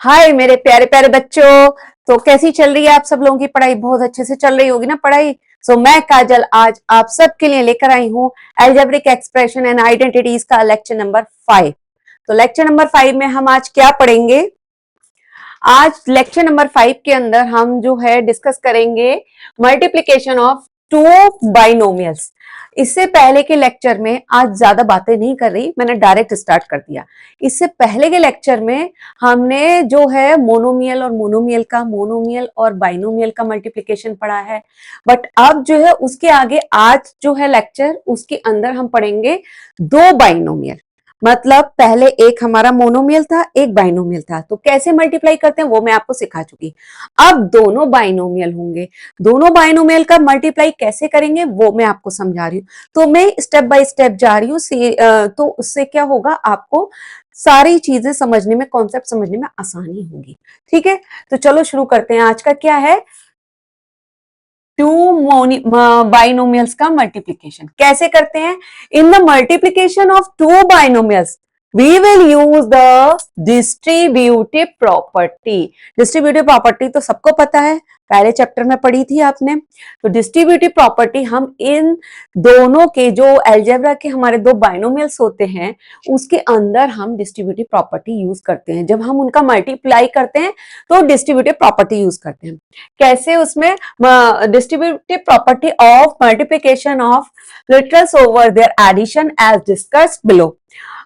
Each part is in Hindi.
हाय मेरे प्यारे प्यारे बच्चों। तो कैसी चल रही है आप सब लोगों की पढ़ाई? बहुत अच्छे से चल रही होगी ना पढ़ाई। मैं काजल आज आप सबके लिए लेकर आई हूँ अलजेब्रिक एक्सप्रेशन एंड आइडेंटिटीज का लेक्चर नंबर 5। तो लेक्चर नंबर 5 में हम आज क्या पढ़ेंगे? आज लेक्चर नंबर 5 के अंदर हम जो है डिस्कस करेंगे मल्टीप्लीकेशन ऑफ टू बाइनोमियल्स। इससे पहले के लेक्चर में आज ज्यादा बातें नहीं कर रही, मैंने डायरेक्ट स्टार्ट कर दिया। इससे पहले के लेक्चर में हमने जो है मोनोमियल और मोनोमियल का, मोनोमियल और बाइनोमियल का मल्टीप्लीकेशन पढ़ा है। बट अब जो है उसके आगे आज जो है लेक्चर, उसके अंदर हम पढ़ेंगे दो बाइनोमियल। मतलब पहले एक हमारा मोनोमियल था, एक बाइनोमियल था, तो कैसे मल्टीप्लाई करते हैं वो मैं आपको सिखा चुकी। अब दोनों बाइनोमियल होंगे, दोनों बाइनोमियल का मल्टीप्लाई कैसे करेंगे वो मैं आपको समझा रही हूँ। तो मैं स्टेप बाय स्टेप जा रही हूँ, तो उससे क्या होगा, आपको सारी चीजें समझने में, कॉन्सेप्ट समझने में आसानी होगी। ठीक है, तो चलो शुरू करते हैं। आज का क्या है? टू बाइनोमियल्स का मल्टीप्लीकेशन कैसे करते हैं? In the multiplication of two binomials we will use the distributive property. Distributive property तो सबको पता है, पहले चैप्टर में पढ़ी थी आपने। तो डिस्ट्रीब्यूटिव प्रॉपर्टी हम इन दोनों के, जो अलजेब्रा के हमारे दो बाइनोमियल्स होते हैं, उसके अंदर हम डिस्ट्रीब्यूटिव प्रॉपर्टी यूज करते हैं। जब हम उनका मल्टीप्लाई करते हैं तो डिस्ट्रीब्यूटिव प्रॉपर्टी यूज करते हैं। कैसे? उसमें distributive property of multiplication of literals over their addition as discussed below.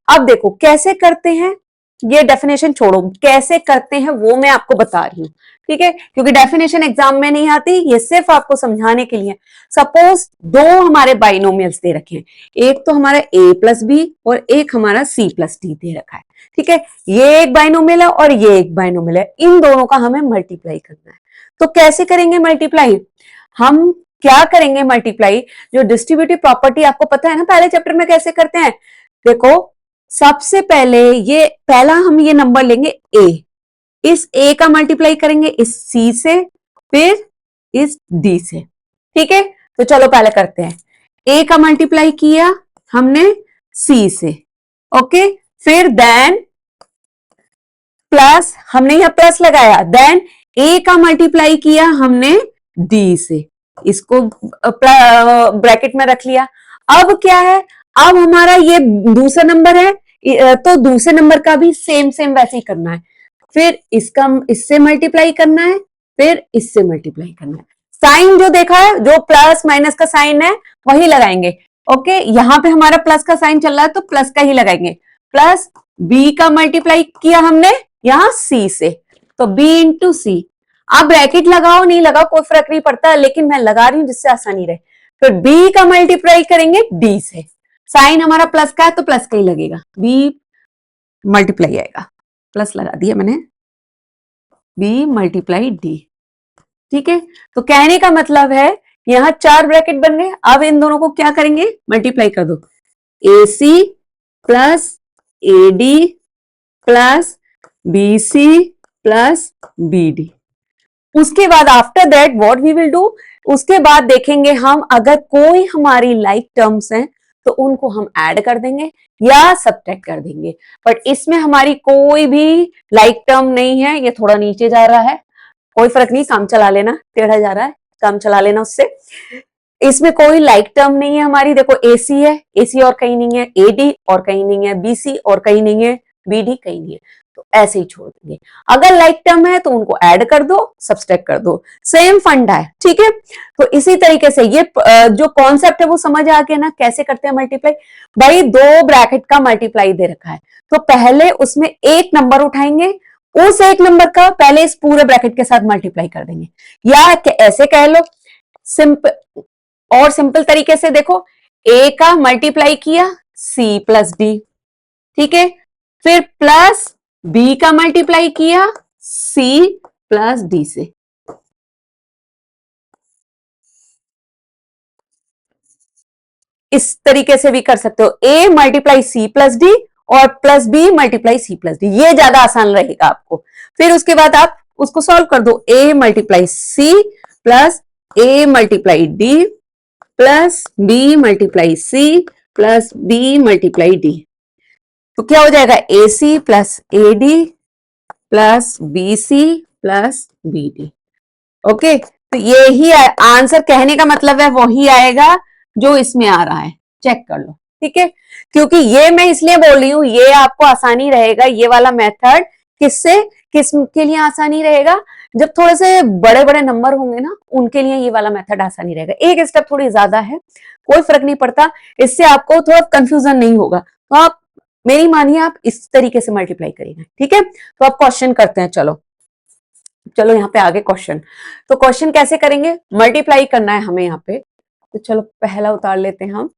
अब देखो कैसे करते हैं, ये डेफिनेशन छोड़ो, कैसे करते हैं वो मैं आपको बता रही हूँ। ठीक है, क्योंकि डेफिनेशन एग्जाम में नहीं आती, ये सिर्फ आपको समझाने के लिए। सपोज दो हमारे बाइनोमियल्स दे रखे हैं, एक तो हमारा a प्लस बी और एक हमारा c प्लस डी दे रखा है। ठीक है, ये एक बाइनोमियल है और ये एक बाइनोमियल है, इन दोनों का हमें मल्टीप्लाई करना है। तो कैसे करेंगे मल्टीप्लाई? हम क्या करेंगे मल्टीप्लाई? जो डिस्ट्रीब्यूटिव प्रॉपर्टी आपको पता है ना, पहले चैप्टर में कैसे करते हैं। देखो, सबसे पहले ये पहला हम ये नंबर लेंगे a, इस a का मल्टीप्लाई करेंगे इस c से, फिर इस d से। ठीक है, तो चलो पहले करते हैं। a का मल्टीप्लाई किया हमने c से, ओके, फिर देन प्लस, हमने यहां प्लस लगाया, देन a का मल्टीप्लाई किया हमने d से, इसको ब्रैकेट में रख लिया। अब क्या है, अब हमारा ये दूसरा नंबर है, तो दूसरे नंबर का भी सेम सेम वैसे ही करना है। फिर इसका इससे मल्टीप्लाई करना है, फिर इससे मल्टीप्लाई करना है। साइन जो देखा है, जो प्लस माइनस का साइन है वही लगाएंगे। ओके, यहां पे हमारा प्लस का साइन चल रहा है तो प्लस का ही लगाएंगे। प्लस बी का मल्टीप्लाई किया हमने यहां सी से, तो बी इंटू सी। आप ब्रैकेट लगाओ नहीं लगाओ कोई फर्क नहीं पड़ता, लेकिन मैं लगा रही हूं जिससे आसानी रहे। फिर बी का मल्टीप्लाई करेंगे डी से, साइन हमारा प्लस का है तो प्लस का ही लगेगा, बी मल्टीप्लाई आएगा, प्लस लगा दिया मैंने, बी मल्टीप्लाई डी। ठीक है, तो कहने का मतलब है यहां चार ब्रैकेट बन गए। अब इन दोनों को क्या करेंगे, मल्टीप्लाई कर दो, A C plus A D plus B C plus B D. उसके बाद after that what we will do, उसके बाद देखेंगे हम अगर कोई हमारी लाइक टर्म्स हैं तो उनको हम ऐड कर देंगे या सब्ट्रैक्ट कर देंगे। बट इसमें हमारी कोई भी लाइक टर्म नहीं है, ये थोड़ा नीचे जा रहा है, कोई फर्क नहीं, काम चला लेना, टेढ़ा जा रहा है, काम चला लेना उससे। इसमें कोई लाइक टर्म नहीं है हमारी। देखो एसी है, एसी और कहीं नहीं है, एडी और कहीं नहीं है, बीसी और कहीं नहीं है, बीडी कहीं नहीं है, तो ऐसे ही छोड़ देंगे। अगर लाइक टर्म है तो उनको ऐड कर दो, सब्सट्रैक्ट कर दो, सेम फंडा है। ठीक है, तो इसी तरीके से ये जो कॉन्सेप्ट है वो समझ आ गया ना, कैसे करते हैं मल्टीप्लाई। भाई दो ब्रैकेट का मल्टीप्लाई दे रखा है, तो पहले उसमें एक नंबर उठाएंगे, उस एक नंबर का पहले इस पूरे ब्रैकेट के साथ मल्टीप्लाई कर देंगे, या ऐसे कह लो सिंपल, और सिंपल तरीके से देखो, ए का मल्टीप्लाई किया सी प्लस डी, ठीक है, फिर प्लस बी का मल्टीप्लाई किया सी प्लस डी से। इस तरीके से भी कर सकते हो, A multiply C plus D और plus B multiply C plus D, ये ज्यादा आसान रहेगा आपको। फिर उसके बाद आप उसको सॉल्व कर दो, A multiply C plus A multiply D plus B multiply C plus B multiply D, तो क्या हो जाएगा, A C plus A D plus BC plus BD। Okay, तो ये ही आंसर, कहने का मतलब है वही आएगा जो इसमें आ रहा है, चेक कर लो। ठीक है, क्योंकि ये मैं इसलिए बोल रही हूं, ये आपको आसानी रहेगा, ये वाला मेथड किससे, किस के लिए आसानी रहेगा, जब थोड़े से बड़े बड़े नंबर होंगे ना, उनके लिए ये वाला मेथड आसानी रहेगा। एक स्टेप थोड़ी ज्यादा है, कोई फर्क नहीं पड़ता, इससे आपको थोड़ा कंफ्यूजन नहीं होगा। तो आप मेरी मानिए, आप इस तरीके से मल्टीप्लाई करिएगा। ठीक है, तो आप क्वेश्चन करते हैं। चलो चलो यहाँ पे आगे क्वेश्चन। तो क्वेश्चन कैसे करेंगे, मल्टीप्लाई करना है हमें यहाँ पे। तो चलो पहला उतार लेते हैं हम,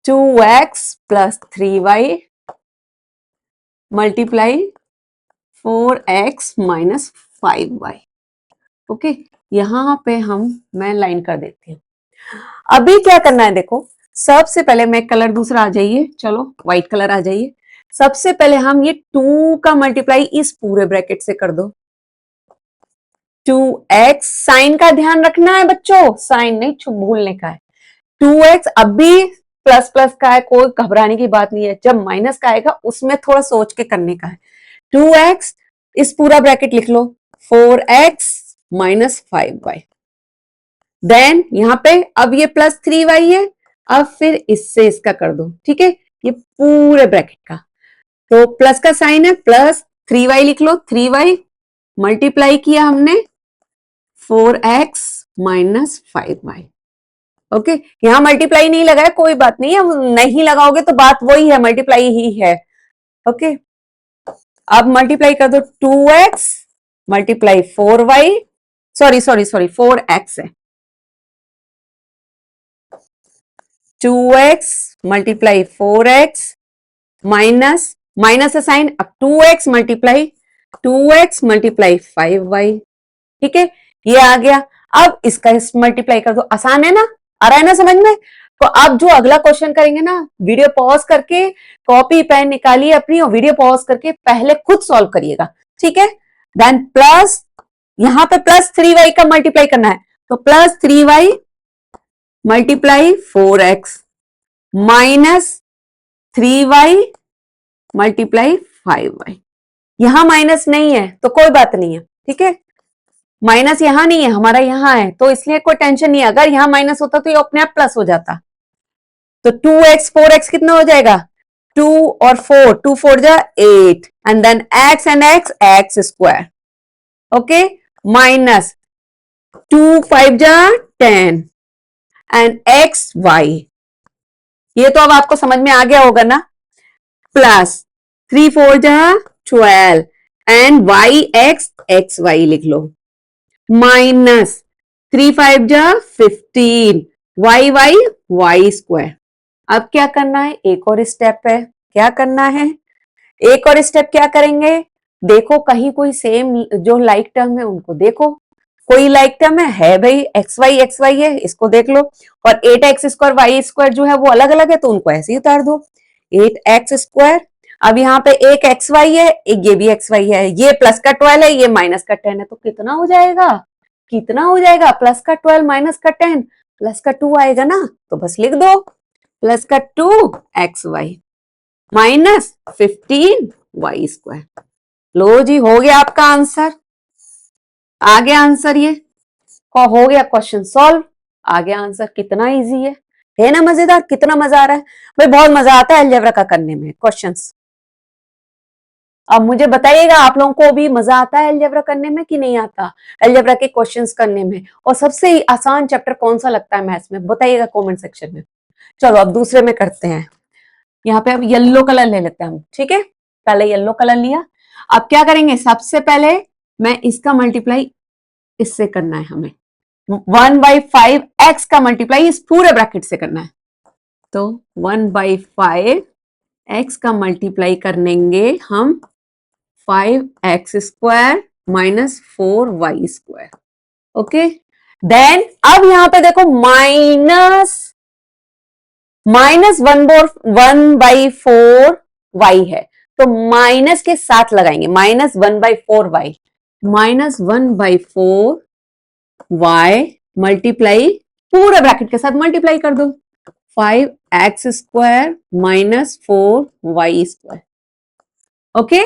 2x plus 3y multiply 4x minus 5y। Okay, यहां पे मैं लाइन कर देती हूँ। अभी क्या करना है, देखो सबसे पहले मैं कलर दूसरा आ जाइए, चलो व्हाइट कलर आ जाइए। सबसे पहले हम ये 2 का मल्टीप्लाई इस पूरे ब्रैकेट से कर दो, 2x। साइन का ध्यान रखना है बच्चों, साइन नहीं भूलने का है। 2x अभी प्लस प्लस का है, कोई घबराने की बात नहीं है। जब माइनस का आएगा उसमें थोड़ा सोच के करने का है। 2x इस पूरा ब्रैकेट लिख लो, 4x माइनस 5y। देन यहां पे अब ये प्लस 3y है, अब फिर इससे इसका कर दो। ठीक है, ये पूरे ब्रैकेट का, तो प्लस का साइन है, प्लस 3y लिख लो, 3y मल्टीप्लाई किया हमने 4x माइनस 5y। ओके, यहां मल्टीप्लाई नहीं लगाया, कोई बात नहीं है, नहीं लगाओगे तो बात वही है, मल्टीप्लाई ही है। ओके, अब मल्टीप्लाई कर दो, 2x multiply 4y, sorry sorry sorry 4x है, 2x multiply 4x minus, minus है साइन, अब 2x मल्टीप्लाई 5y। ठीक है, ये आ गया। अब इसका मल्टीप्लाई कर दो, आसान है ना, आ रहा है ना समझ में। तो अब जो अगला क्वेश्चन करेंगे ना, वीडियो पॉज करके कॉपी पेन निकालिए अपनी और वीडियो पॉज करके पहले खुद सॉल्व करिएगा। ठीक है, देन प्लस, यहां पे प्लस 3y का मल्टीप्लाई करना है, तो plus 3y multiply 4x minus 3y multiply 5y। यहां माइनस नहीं है तो कोई बात नहीं है। ठीक है, माइनस यहां नहीं है, हमारा यहां है, तो इसलिए कोई टेंशन नहीं है। अगर यहां माइनस होता तो ये अपने आप प्लस हो जाता। तो 2x 4x कितना हो जाएगा, 2 और 4, 2 4 जा 8, and then x and x square. Okay, minus 2 5 जा 10 एंड xy। ये तो अब आपको समझ में आ गया होगा ना, प्लस 3 4 जा 12 एंड xy लिख लो, माइनस 3 5 जा 15 y स्क्वायर। अब क्या करना है, एक और स्टेप है, क्या करना है, एक और स्टेप क्या करेंगे, देखो कहीं कोई सेम जो लाइक टर्म है उनको देखो, कोई लाइक टर्म है भाई, xy है, इसको देख लो। और 8x स्क्वायर y स्क्वायर जो है वो अलग अलग है, तो उनको ऐसे ही उतार दो, 8x स्क्वायर। अब यहाँ पे एक xy है, एक ये भी xy है, ये प्लस का 12 है, ये माइनस का 10 है, तो कितना हो जाएगा, कितना हो जाएगा, प्लस का 12 माइनस का 10, प्लस का 2 आएगा ना, तो बस लिख दो प्लस का 2xy माइनस 15y स्क्वायर। लो जी, हो गया आपका आंसर, आ गया आंसर, ये हो गया क्वेश्चन सॉल्व, आ गया आंसर। कितना इजी है ना, मजेदार, कितना मजा आ रहा है भाई, बहुत मजा आता है अलजेब्रा का करने में क्वेश्चंस। अब मुझे बताइएगा, आप लोगों को भी मजा आता है अलजेब्रा करने में कि नहीं आता, अलजेब्रा के क्वेश्चंस करने में, और सबसे आसान चैप्टर कौन सा लगता है मैथ्स में, बताइएगा कमेंट सेक्शन में। चलो अब दूसरे में करते हैं, यहाँ पे अब येलो कलर ले लेते हैं हम। ठीक है, पहले येलो कलर लिया, अब क्या करेंगे, सबसे पहले मैं इसका मल्टीप्लाई इससे करना है हमें, 1/5 x का मल्टीप्लाई इस पूरे ब्रैकेट से करना है, तो 1/5 x का मल्टीप्लाई करेंगे हम 5x square minus 4y square. Okay, then अब यहां पे देखो माइनस 1/4y है, तो माइनस के साथ लगाएंगे, minus 1/4y, minus 1/4y multiply पूरे ब्रैकेट के साथ मल्टीप्लाई कर दो, 5x square minus 4y square. Okay,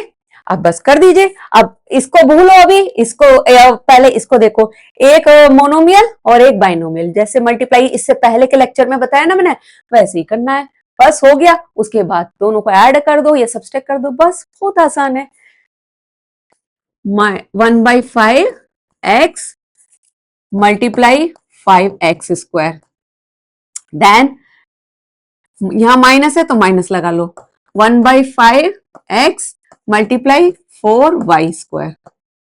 अब बस कर दीजिए। अब इसको भूलो, अभी इसको पहले इसको देखो, एक मोनोमियल और एक बाइनोमियल, जैसे मल्टीप्लाई इससे पहले के लेक्चर में बताया ना मैंने, वैसे ही करना है। बस हो गया, उसके बाद दोनों को ऐड कर दो या सब्सट्रैक्ट कर दो, बस बहुत आसान है। 1/5x मल्टीप्लाई 5x², देन यहां माइनस है तो माइनस लगा लो, 1/5x मल्टीप्लाई 4y²,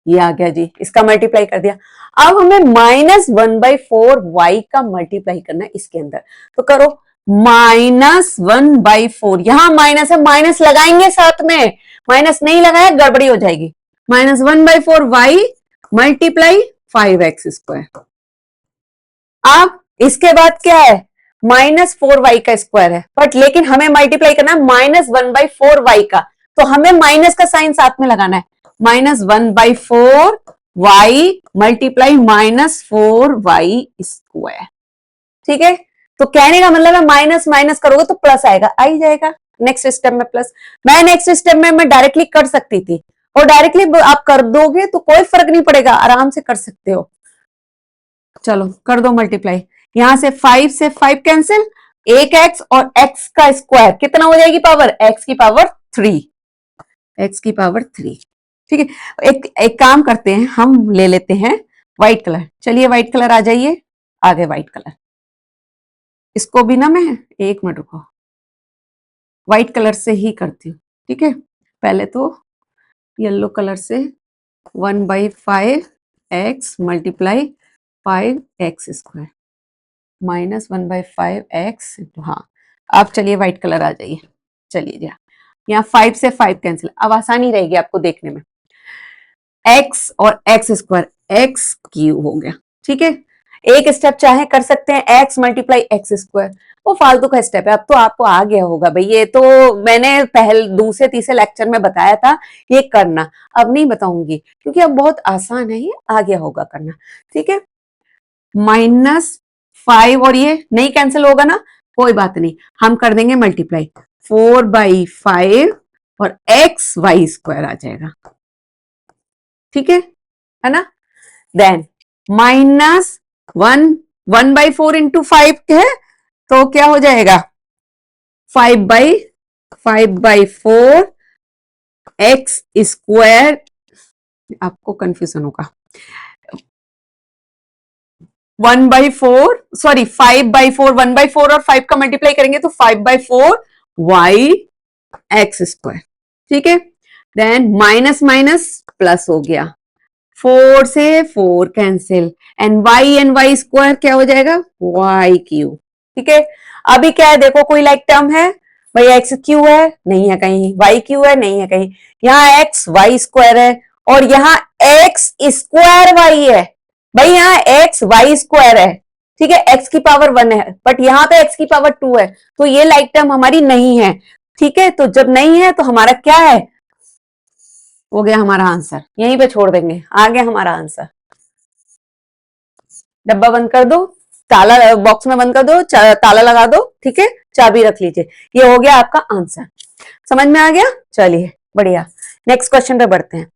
ये आ गया जी, इसका मल्टीप्लाई कर दिया। अब हमें -1/4y का मल्टीप्लाई करना है इसके अंदर, तो करो -1/4, यहां माइनस है, माइनस लगाएंगे साथ में, माइनस नहीं लगाया गड़बड़ी हो जाएगी। -1/4y multiply 5x²। अब इसके बाद क्या है, -4y का स्क्वायर है, बट लेकिन हमें मल्टीप्लाई करना है -1/4y का, तो हमें माइनस का साइन साथ में लगाना है, -1/4y मल्टीप्लाई -4y²। ठीक है, तो कहने का मतलब है माइनस माइनस करोगे तो प्लस आएगा, आ ही जाएगा नेक्स्ट स्टेप में प्लस। मैं नेक्स्ट स्टेप में मैं डायरेक्टली कर सकती थी, और डायरेक्टली आप कर दोगे तो कोई फर्क नहीं पड़ेगा, आराम से कर सकते हो। चलो कर दो मल्टीप्लाई, यहां से 5 से 5 कैंसिल, एक x और x का स्क्वायर कितना हो जाएगी पावर, x की पावर 3, x की पावर 3। ठीक है, एक काम करते हैं, हम ले लेते हैं व्हाइट कलर। चलिए व्हाइट कलर आ जाइए, आ गए व्हाइट कलर। इसको भी ना मैं, एक मिनट रुको, व्हाइट कलर से ही करती हूँ। ठीक है, पहले तो येलो कलर से 1/5x मल्टीप्लाई 5x² -1/5x, हाँ। अब चलिए व्हाइट कलर आ जाइए, चलिए जी, यहाँ 5 से 5 कैंसिल, अब आसानी रहेगी आपको देखने में, x और x² x³ हो गया। ठीक है, एक स्टेप चाहे कर सकते हैं x मल्टीप्लाई x², वो फालतू का स्टेप है, अब तो आपको आ गया होगा भाई, ये तो मैंने पहले दूसरे तीसरे लेक्चर में बताया था ये करना, अब नहीं बताऊंगी क्योंकि अब बहुत आसान है, ये आ गया होगा करना। ठीक है, -5 और ये नहीं कैंसिल होगा ना, कोई बात नहीं, हम कर देंगे मल्टीप्लाई, 4/5 और xy² आ जाएगा। ठीक है ना, देन -1/4 इंटू 5 है, तो क्या हो जाएगा, 5/4 x², आपको कंफ्यूजन होगा, 1/4 सॉरी 5/4, 1/4 और 5 का मल्टीप्लाई करेंगे तो 5/4 y(x²). ठीक है, देन माइनस माइनस प्लस हो गया, 4 से 4 कैंसिल, एंड y² क्या हो जाएगा, y³। ठीक है, अभी क्या है देखो, कोई लाइक टर्म है भाई, x³ है नहीं है कहीं, y³ है नहीं है कहीं, यहाँ xy² है और यहाँ x²y है भाई, यहाँ xy² है। ठीक है, x की पावर 1 है, बट यहाँ पे x की पावर 2 है, तो ये लाइक टर्म हमारी नहीं है। ठीक है, तो जब नहीं है तो हमारा क्या है, हो गया हमारा आंसर, यहीं पे छोड़ देंगे, आ गया हमारा आंसर। डब्बा बंद कर दो, ताला बॉक्स में बंद कर दो, ताला लगा दो, ठीक है, चाबी रख लीजिए, ये हो गया आपका आंसर। समझ में आ गया, चलिए बढ़िया, नेक्स्ट क्वेश्चन पे बढ़ते हैं।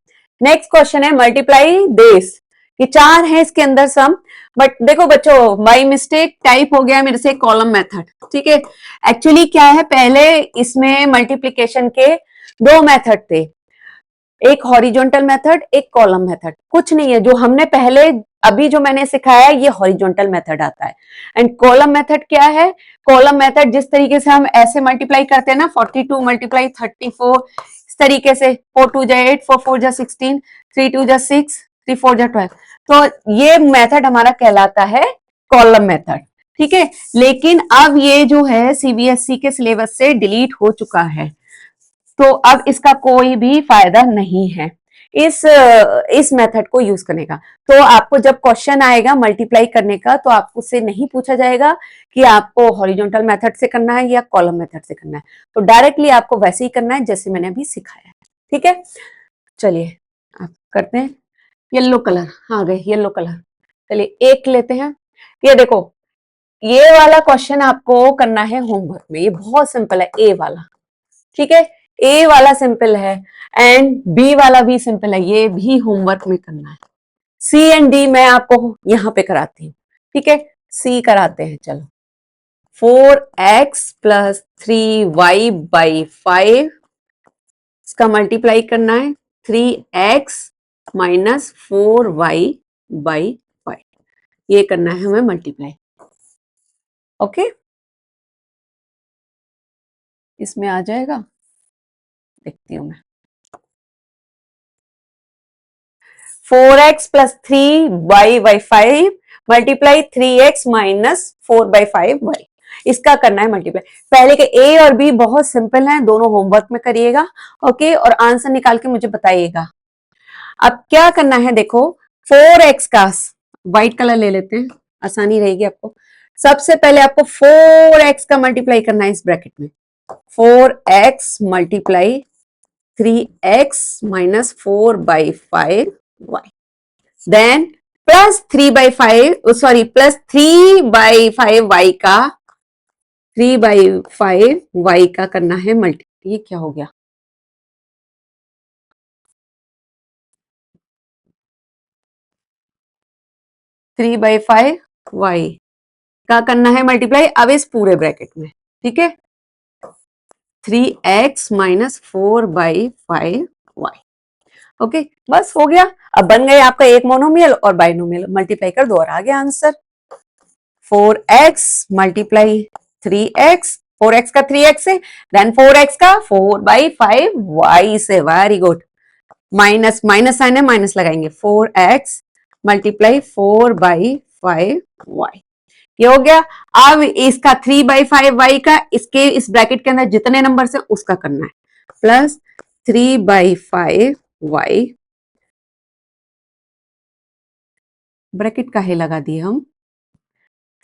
नेक्स्ट क्वेश्चन है मल्टीप्लाई दिस, ये 4 है इसके अंदर सम, बट देखो बच्चों बाई मिस्टेक टाइप हो गया मेरे से कॉलम मेथड। ठीक है, एक्चुअली क्या है, पहले इसमें मल्टीप्लीकेशन के 2 मेथड थे, एक हॉरिजॉन्टल मेथड एक कॉलम मेथड, कुछ नहीं है जो हमने पहले अभी जो मैंने सिखाया है ये हॉरिजॉन्टल मेथड आता है, एंड कॉलम मेथड क्या है, कॉलम मेथड जिस तरीके से हम ऐसे मल्टीप्लाई करते हैं ना, 42 मल्टीप्लाई 34, इस तरीके से 4 2 जा 8, 4 4 जा 16, 3 2 जा 6, 3 4 जा 12, तो ये मेथड हमारा कहलाता है कॉलम मेथड। ठीक है, लेकिन अब ये जो है सीबीएसई के सिलेबस से डिलीट हो चुका है, तो अब इसका कोई भी फायदा नहीं है इस मेथड को यूज करने का। तो आपको जब क्वेश्चन आएगा मल्टीप्लाई करने का, तो आपको से नहीं पूछा जाएगा कि आपको हॉरिजॉन्टल मेथड से करना है या कॉलम मेथड से करना है, तो डायरेक्टली आपको वैसे ही करना है जैसे मैंने अभी सिखाया है। ठीक है, चलिए आप करते हैं, येलो कलर आ गए, येलो कलर, चलिए एक लेते हैं। ये देखो, ये वाला क्वेश्चन आपको करना है होमवर्क में, ये बहुत सिंपल है, ए वाला। ठीक है, ए वाला सिंपल है एंड बी वाला भी सिंपल है, ये भी होमवर्क में करना है। सी एंड डी मैं आपको यहाँ पे कराती हूँ, ठीक है। सी कराते हैं, चलो। 4x प्लस 3y/5 इसका मल्टीप्लाई करना है 3x माइनस 4y/5, ये करना है हमें मल्टीप्लाई। ओके, इसमें आ जाएगा, देखती हूँ मैं। 4x plus 3y/5 multiply 3x minus 4/5y, इसका करना है मल्टीप्लाई। पहले के ए और बी बहुत सिंपल हैं, दोनों होमवर्क में करिएगा, ओके, और आंसर निकाल के मुझे बताइएगा। अब क्या करना है, देखो 4x का व्हाइट कलर ले लेते हैं, आसानी रहेगी आपको। सबसे पहले आपको 4x का मल्टीप्लाई करना है इस ब्रैकेट में, 4x multiply 3x minus 4/5y, then plus 3/5 sorry plus 3/5y का 3/5y का करना है मल्टी, ये क्या हो गया, 3/5y का करना है मल्टीप्लाई अब इस पूरे ब्रैकेट में, ठीक है। 3x माइनस 4/5y, ओके, बस हो गया। अब बन गए आपका एक मोनोमियल और बाइनोमियल, मल्टीप्लाई कर दो और आ गया answer. 4x multiply 3x, 4x का 3x से, देन 4x का 4/5y से, very good. Minus minus sign है, माइनस लगाएंगे, 4x मल्टीप्लाई 4/5y, ये हो गया। अब इसका 3/5y का इसके इस ब्रैकेट के अंदर जितने नंबर से उसका करना है, प्लस 3/5y, ब्रैकेट काहे लगा दिए हम,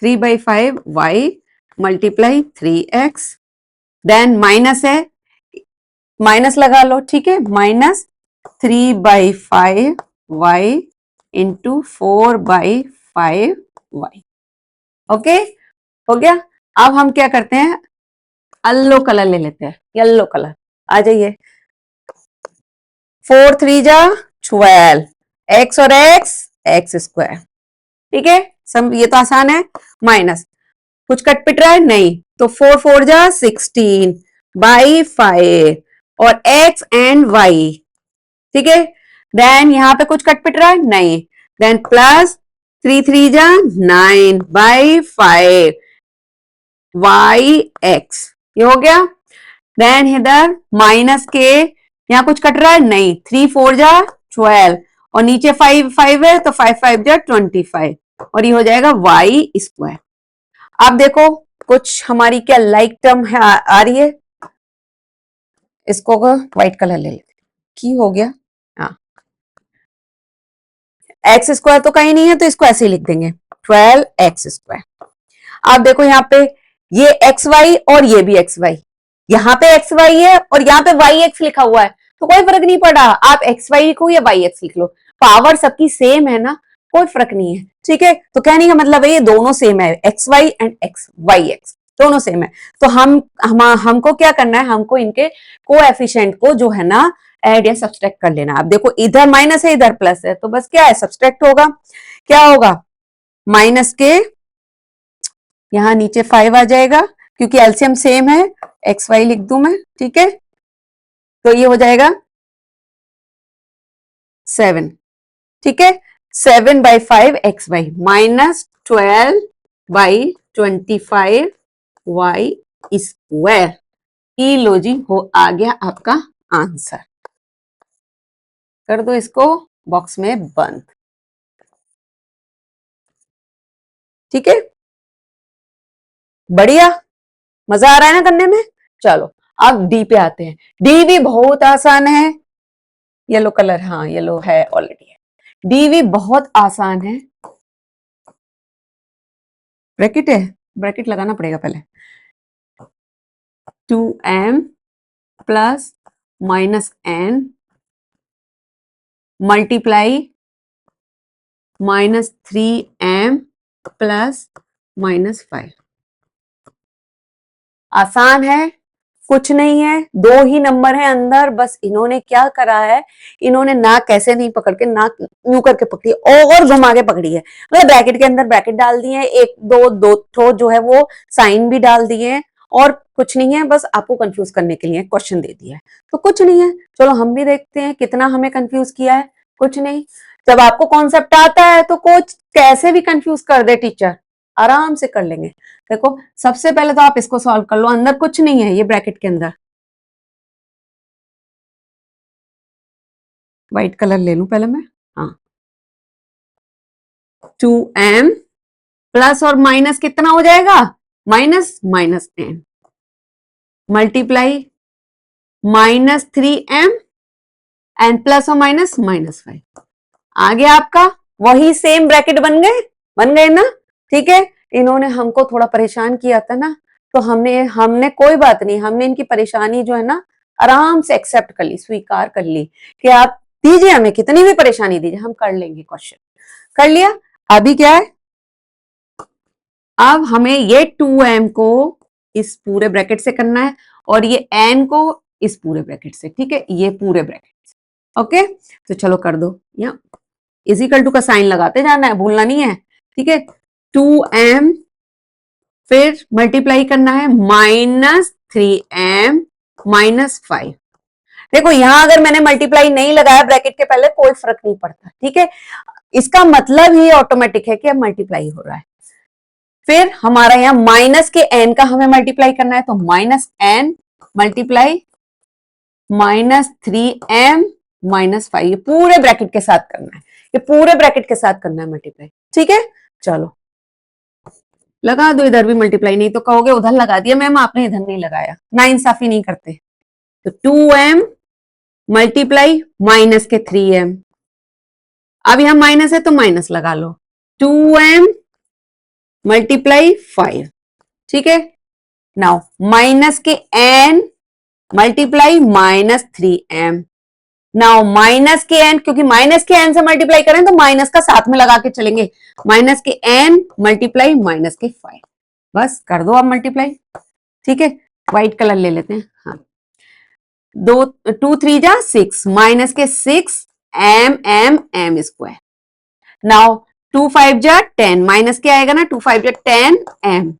3/5y multiply 3x, then minus है, माइनस लगा लो, ठीक है, minus 3/5y into 4/5y, okay, हो गया। अब हम क्या करते हैं, येलो कलर ले लेते हैं, येलो कलर, आ जाइए। 4 3 जा 12, x और x स्क्वायर, ठीक है, सब ये तो आसान है। माइनस कुछ कट पिट रहा है नहीं, तो 4 4 जा 16/5 और x एंड y, ठीक है। देन यहां पे कुछ कट पिट रहा है नहीं, देन प्लस 3 3 जा 9/5 y(x), ये हो गया। देन इधर माइनस के यहाँ कुछ कट रहा है नहीं, 3 4 जा 12 और नीचे 5 5 है तो 5 5 जा 25 और ये हो जाएगा y स्क्वायर। अब देखो कुछ हमारी क्या लाइक टर्म है आ रही है, इसको व्हाइट कलर ले लेते, की हो गया, हाँ, एक्स स्क्वायर तो कहीं नहीं है तो इसको ऐसे ही लिख देंगे 12x स्क्वायर। आप देखो यहाँ पे ये एक्स वाई और ये भी एक्स वाई, यहाँ पे एक्स वाई है और यहाँ पे वाई एक्स लिखा हुआ है, तो कोई फर्क नहीं पड़ा, आप एक्स वाई लिखो या वाई एक्स लिख लो, पावर सबकी सेम है ना, कोई फर्क नहीं है, ठीक है। तो कहने का मतलब है ये दोनों सेम है, X Y and X Y X दोनों सेम है। तो हमको क्या करना है, हमको इनके कोएफिशिएंट को जो है ना ऐड या सब्सट्रैक्ट कर लेना। अब देखो इधर माइनस है इधर प्लस है, तो बस क्या है सब्सट्रैक्ट होगा, क्या होगा, माइनस के यहाँ नीचे 5 आ जाएगा क्योंकि एलसीएम सेम है, एक्स वाई लिख दूं मैं, ठीक है, तो ये हो जाएगा 7, ठीक है, 7/5 x y minus 12/25y square, ई लो जी, हो आ गया आपका आंसर। कर दो इसको बॉक्स में बंद, ठीक है, बढ़िया, मजा आ रहा है ना करने में। चलो अब डी पे आते हैं, डी भी बहुत आसान है, येलो कलर, हाँ येलो है ऑलरेडी है, डी भी बहुत आसान है, ब्रैकेट है, ब्रैकेट लगाना पड़ेगा पहले, 2m plus minus n multiply -3m plus -5, आसान है, कुछ नहीं है, दो ही नंबर है अंदर, बस इन्होंने क्या करा है, इन्होंने नाक कैसे नहीं पकड़ के, नाक यूं करके पकड़ी और घुमा के पकड़ी है, मतलब ब्रैकेट के अंदर ब्रैकेट डाल दिए हैं, एक दो दो ठो जो है वो साइन भी डाल दिए हैं, और कुछ नहीं है, बस आपको कंफ्यूज करने के लिए क्वेश्चन दे दिया है, तो कुछ नहीं है। चलो हम भी देखते हैं कितना हमें कंफ्यूज किया है। कुछ नहीं, जब आपको कॉन्सेप्ट आता है तो कोच कैसे भी कंफ्यूज कर दे टीचर, आराम से कर लेंगे। देखो सबसे पहले तो आप इसको सॉल्व कर लो, अंदर कुछ नहीं है, ये ब्रैकेट के अंदर व्हाइट कलर ले लूं पहले मैं, हाँ 2m प्लस और माइनस कितना हो जाएगा, minus minus n multiply -3m and plus और माइनस -5 आ गया आपका, वही सेम ब्रैकेट बन गए ना। ठीक है, इन्होंने हमको थोड़ा परेशान किया था ना, तो हमने हमने कोई बात नहीं, हमने इनकी परेशानी जो है ना आराम से एक्सेप्ट कर ली, स्वीकार कर ली कि आप दीजिए हमें कितनी भी परेशानी दीजिए, हम कर लेंगे क्वेश्चन। कर लिया। अभी क्या है, अब हमें ये 2m को इस पूरे ब्रैकेट से करना है और ये n को इस पूरे ब्रैकेट से, ठीक है, ये पूरे ब्रैकेट से। ओके, तो चलो कर दो, यहाँ इजिकल टू का साइन लगाते जाना है, भूलना नहीं है। ठीक है, 2m फिर मल्टीप्लाई करना है -3m -5। देखो यहां अगर मैंने मल्टीप्लाई नहीं लगाया ब्रैकेट के पहले कोई फर्क नहीं पड़ता, ठीक है, इसका मतलब ही ऑटोमेटिक है कि अब मल्टीप्लाई हो रहा है। फिर हमारा यहाँ माइनस के n का हमें मल्टीप्लाई करना है, तो -n मल्टीप्लाई -3m -5, ये पूरे ब्रैकेट के साथ करना है, ये पूरे ब्रैकेट के साथ करना है मल्टीप्लाई। ठीक है, चलो लगा दो इधर भी मल्टीप्लाई, नहीं तो कहोगे उधर लगा दिया मैम आपने, इधर नहीं लगाया, ना इंसाफी नहीं करते। तो 2m मल्टीप्लाई माइनस के 3m, अब यहां माइनस है तो माइनस लगा लो, 2m मल्टीप्लाई 5। ठीक है, नाउ माइनस के n multiply -3m, now minus के n, क्योंकि माइनस के n से मल्टीप्लाई करें तो माइनस का साथ में लगा के चलेंगे, माइनस के n मल्टीप्लाई -5, बस कर दो आप मल्टीप्लाई। ठीक है, व्हाइट कलर ले लेते हैं, हाँ, 2 3 जा 6 माइनस के 6m स्क्वायर, नाउ 2 5 जा 10 माइनस के आएगा ना, 2 5 जा 10m,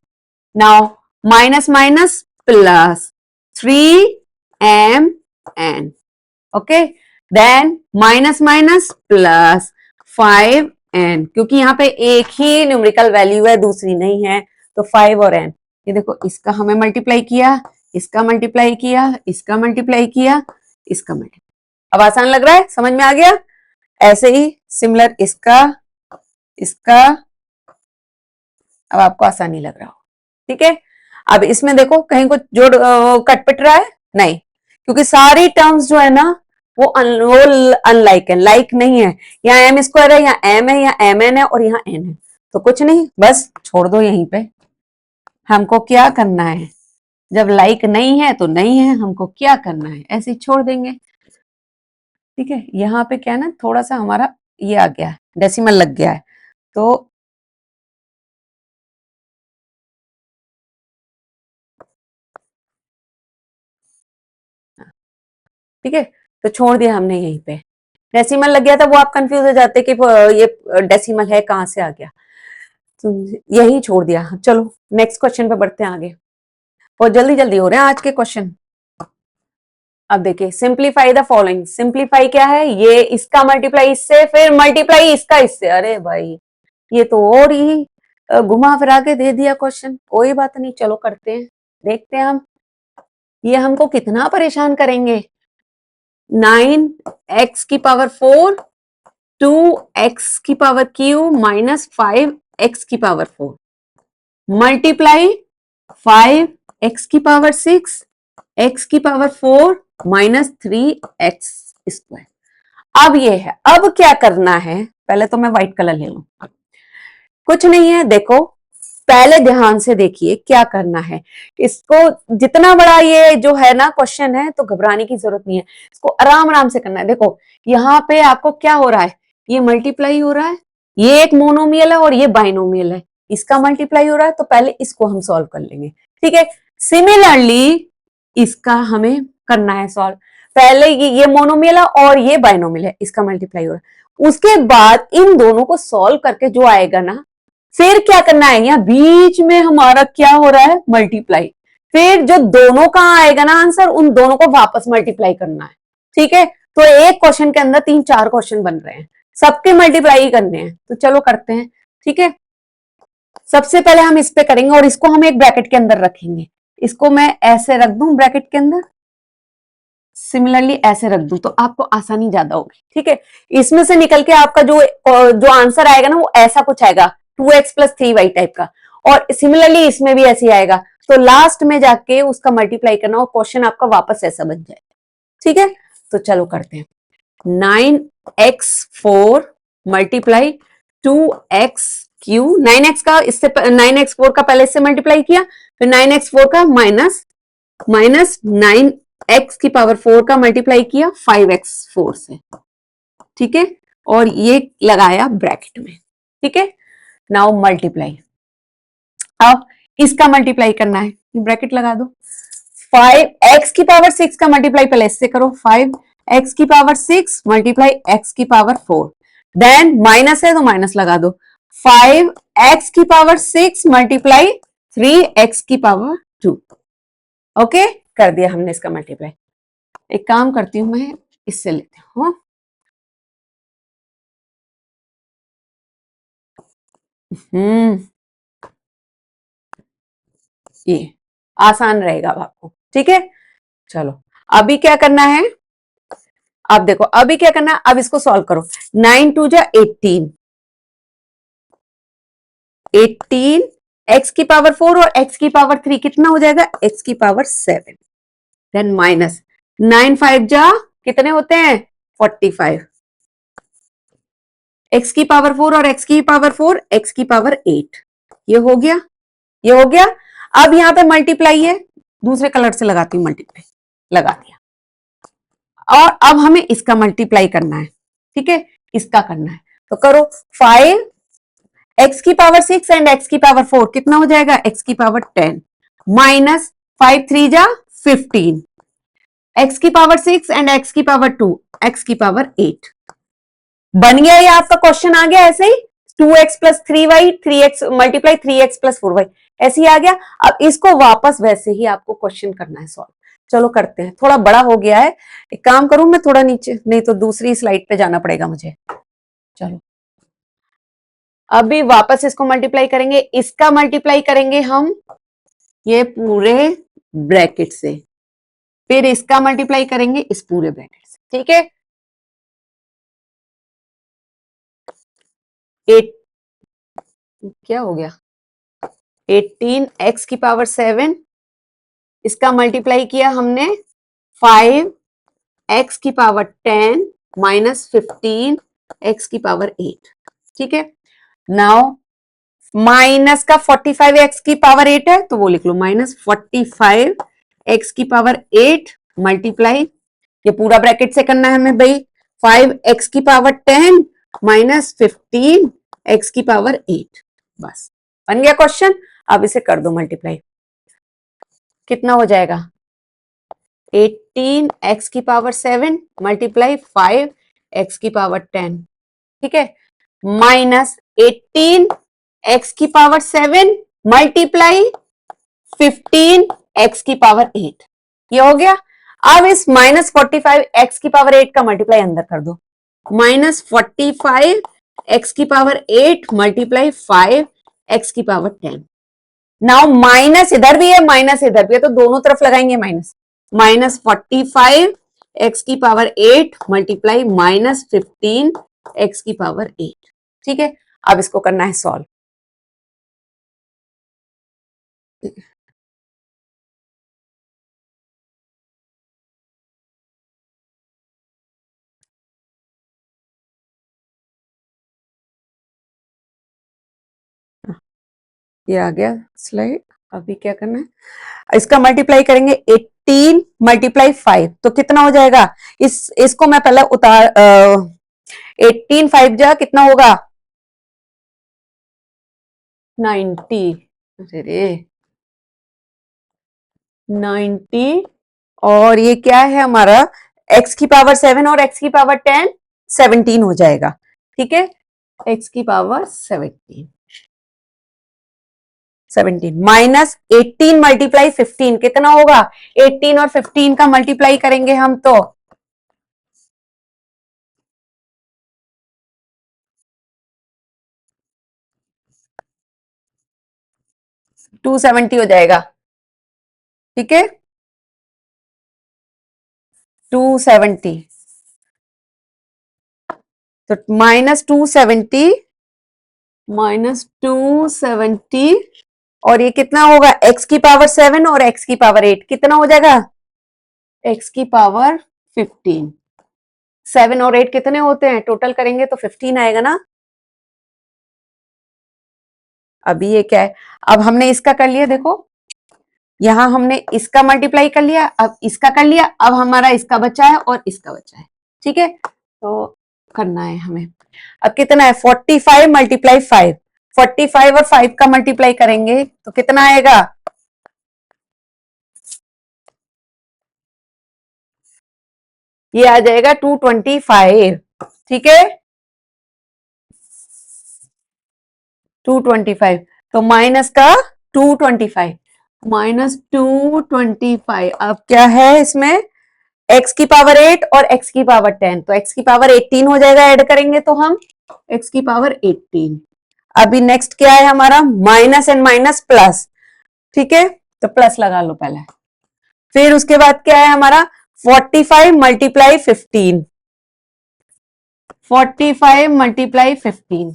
now minus minus plus 3m n, okay, then minus minus plus 5n, क्योंकि यहाँ पे एक ही न्यूमेरिकल वैल्यू है दूसरी नहीं है, तो 5 और n, ये देखो इसका हमें मल्टीप्लाई किया, इसका मल्टीप्लाई किया, इसका मल्टीप्लाई किया, इसका मल्टीप्लाई। अब आसान लग रहा है, समझ में आ गया। ऐसे ही सिमिलर इसका इसका, अब आपको आसानी लग रहा हो। ठीक है, अब इसमें देखो कहीं कुछ जोड़ कट पिट रहा है नहीं, क्योंकि सारी टर्म्स जो है ना वो अनलाइक है, लाइक नहीं है, यहाँ एम स्क्वायर है, यहाँ एम है, यहाँ एम एन है और यहाँ एन है, तो कुछ नहीं, बस छोड़ दो यहीं पे। हमको क्या करना है, जब लाइक नहीं है तो नहीं है, हमको क्या करना है, ऐसे ही छोड़ देंगे। ठीक है, यहाँ पे क्या है ना, थोड़ा सा हमारा ये आ गया है, डेसिमल लग गया है, तो ठीक है, तो छोड़ दिया हमने यहीं पे, डेसिमल लग गया था, वो आप कंफ्यूज हो जाते कि ये डेसिमल है कहां से आ गया, तो यही छोड़ दिया। चलो नेक्स्ट क्वेश्चन पे बढ़ते हैं आगे, और जल्दी जल्दी हो रहे हैं आज के क्वेश्चन। अब देखिए, सिंप्लीफाई द फॉलोइंग, सिंप्लीफाई क्या है, ये इसका मल्टीप्लाई इससे, फिर मल्टीप्लाई इसका इससे, अरे भाई ये तो और ही घुमा फिरा के दे दिया क्वेश्चन, कोई बात नहीं, चलो करते हैं, देखते हैं हम ये हमको कितना परेशान करेंगे। 9x की पावर 4 2x की पावर क्यू माइनस 5x की पावर 4 मल्टीप्लाई 5x की पावर 6 x की पावर 4 माइनस 3x स्क्वायर। अब ये है, अब क्या करना है, पहले तो मैं व्हाइट कलर ले लूं, कुछ नहीं है, देखो पहले ध्यान से देखिए क्या करना है, इसको जितना बड़ा ये जो है ना क्वेश्चन है तो घबराने की जरूरत नहीं है, इसको आराम आराम से करना है। देखो यहाँ पे आपको क्या हो रहा है, ये मल्टीप्लाई हो रहा है, ये एक मोनोमियल है और ये बाइनोमियल है, इसका मल्टीप्लाई हो रहा है, तो पहले इसको हम सॉल्व कर लेंगे। ठीक है, सिमिलरली इसका हमें करना है सॉल्व। पहले ये मोनोमियल है और ये बाइनोमियल है, इसका मल्टीप्लाई हो रहा है। उसके बाद इन दोनों को सॉल्व करके जो आएगा ना, फिर क्या करना है, यहाँ बीच में हमारा क्या हो रहा है, मल्टीप्लाई। फिर जो दोनों का आएगा ना आंसर, उन दोनों को वापस मल्टीप्लाई करना है। ठीक है, तो एक क्वेश्चन के अंदर 3-4 क्वेश्चन बन रहे हैं, सबके मल्टीप्लाई ही करने हैं। तो चलो करते हैं। ठीक है, सबसे पहले हम इस पे करेंगे और इसको हम एक ब्रैकेट के अंदर रखेंगे। इसको मैं ऐसे रख दूं ब्रैकेट के अंदर, सिमिलरली ऐसे रख दूं तो आपको आसानी ज्यादा होगी। ठीक है, इसमें से निकल के आपका जो आंसर आएगा ना, वो ऐसा कुछ आएगा, 2x + 3y टाइप का। और सिमिलरली इसमें भी ऐसे ही आएगा। तो लास्ट में जाके उसका मल्टीप्लाई करना और क्वेश्चन आपका वापस ऐसा बन जाएगा। ठीक है, तो चलो करते हैं। 9x4 मल्टीप्लाई 2x3, 9x का इससे 9x4 का पहले इससे मल्टीप्लाई किया, फिर 9x4 का माइनस 9x4 का मल्टीप्लाई किया 5x4 से। ठीक है, और ये लगाया ब्रैकेट में। ठीक है, नाउ मल्टीप्लाई। अब इसका मल्टीप्लाई करना है, ब्रैकेट लगा दो। 5x6 का मल्टीप्लाई पहले इससे करो, 5x6 multiply x4, then minus है तो माइनस लगा दो। 5x6 multiply 3x2। ओके, कर दिया हमने इसका मल्टीप्लाई। एक काम करती हूं, मैं इससे लेती हूँ। ये आसान रहेगा आपको। ठीक है, चलो अभी क्या करना है, अब देखो अभी क्या करना है, अब इसको सॉल्व करो। 9 2 जा 18, 18 x4 और x3 कितना हो जाएगा, x7, देन माइनस 9 5 जा कितने होते हैं, 45, x4 और x4 x8। ये हो गया, ये हो गया। अब यहां पे मल्टीप्लाई है, दूसरे कलर से लगाती हूं, मल्टीप्लाई लगा दिया। और अब हमें इसका मल्टीप्लाई करना है। ठीक है, इसका करना है तो करो। 5x6 एंड x4 कितना हो जाएगा, x10 माइनस 5 3 जा 15, x6 एंड x2 x8। बन गया, ये आपका क्वेश्चन आ गया ऐसे ही, 2x + 3y 3x multiply 3x + 4y ऐसे ही आ गया। अब इसको वापस वैसे ही आपको क्वेश्चन करना है सॉल्व। चलो करते हैं, थोड़ा बड़ा हो गया है, एक काम करूं मैं थोड़ा नीचे, नहीं तो दूसरी स्लाइड पे जाना पड़ेगा मुझे। चलो अभी वापस इसको मल्टीप्लाई करेंगे, इसका मल्टीप्लाई करेंगे हम ये पूरे ब्रैकेट से, फिर इसका मल्टीप्लाई करेंगे इस पूरे ब्रैकेट से। ठीक है, 8 क्या हो गया, 18x7, इसका मल्टीप्लाई किया हमने 5x10 माइनस 15x8। ठीक है, नाउ माइनस का 45x8 है तो वो लिख लो, -45x8 मल्टीप्लाई, ये पूरा ब्रैकेट से करना है हमें भाई, 5x10 माइनस 15x8। बस बन गया क्वेश्चन। अब इसे कर दो मल्टीप्लाई, कितना हो जाएगा, 18x7 मल्टीप्लाई 5x10। ठीक है, माइनस 18x7 मल्टीप्लाई 15x8। ये हो गया। अब इस -45x8 का मल्टीप्लाई अंदर कर दो, -45x8 multiply 5x10। Now minus इधर भी है माइनस इधर भी है, तो दोनों तरफ लगाएंगे माइनस, -45x8 मल्टीप्लाई -15x8। ठीक है, अब इसको करना है सॉल्व। ये आ गया स्लाइड। अभी क्या करना है, इसका मल्टीप्लाई करेंगे, 18 मल्टीप्लाई 5 तो कितना हो जाएगा, इसको मैं पहले उतार 18 5 जा कितना होगा, 90, अरे 90 और ये क्या है हमारा x की पावर 7 और x की पावर 10, 17 हो जाएगा। ठीक है, x की पावर 17, 17 माइनस 18 मल्टीप्लाई 15 कितना होगा? 18 और 15 का मल्टीप्लाई करेंगे हम तो 270 हो जाएगा। ठीक है, 270, तो -270 और ये कितना होगा? x की पावर 7 और x की पावर 8 कितना हो जाएगा? x की पावर 15, 7 और 8 कितने होते हैं? टोटल करेंगे तो 15 आएगा ना। अभी ये क्या है? अब हमने इसका कर लिया, देखो यहां हमने इसका मल्टीप्लाई कर लिया, अब इसका कर लिया, अब हमारा इसका बचा है और इसका बचा है। ठीक है, तो करना है हमें। अब कितना है? 45 मल्टीप्लाई 5, 45 और 5 का मल्टीप्लाई करेंगे तो कितना आएगा? ये आ जाएगा 225। ठीक है, 225, तो माइनस का 225, -225। अब क्या है इसमें? x की पावर 8 और x की पावर 10, तो x की पावर 18 हो जाएगा, ऐड करेंगे तो हम x की पावर 18। अभी नेक्स्ट क्या है हमारा? Minus and minus plus. ठीक है, तो प्लस लगा लो पहले। फिर उसके बाद क्या है हमारा? 45 मल्टीप्लाई 15, 45 मल्टीप्लाई 15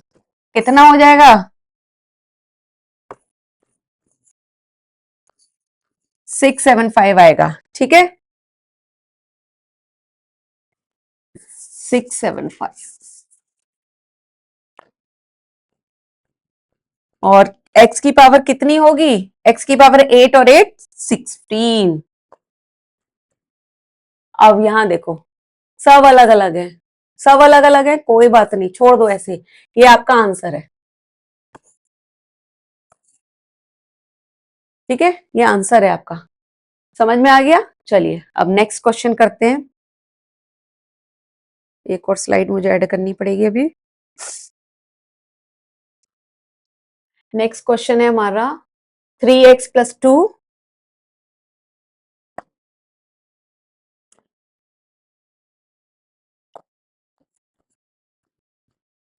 कितना हो जाएगा? 675 आएगा। ठीक है, 675। और x की पावर कितनी होगी? x की पावर 8 और 8 16। अब यहां देखो सब अलग अलग है, सब अलग अलग है, कोई बात नहीं, छोड़ दो ऐसे, ये आपका आंसर है। ठीक है, ये आंसर है आपका। समझ में आ गया? चलिए अब नेक्स्ट क्वेश्चन करते हैं। एक और स्लाइड मुझे ऐड करनी पड़ेगी अभी। नेक्स्ट क्वेश्चन है हमारा 3x+2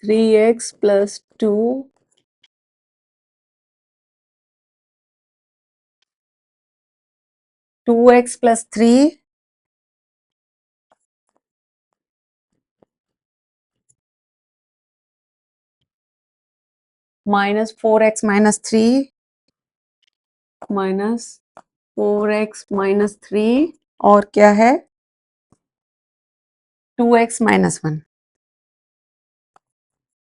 3x+2 2x+3 -4x-3 -4x-3 और क्या है? 2x-1,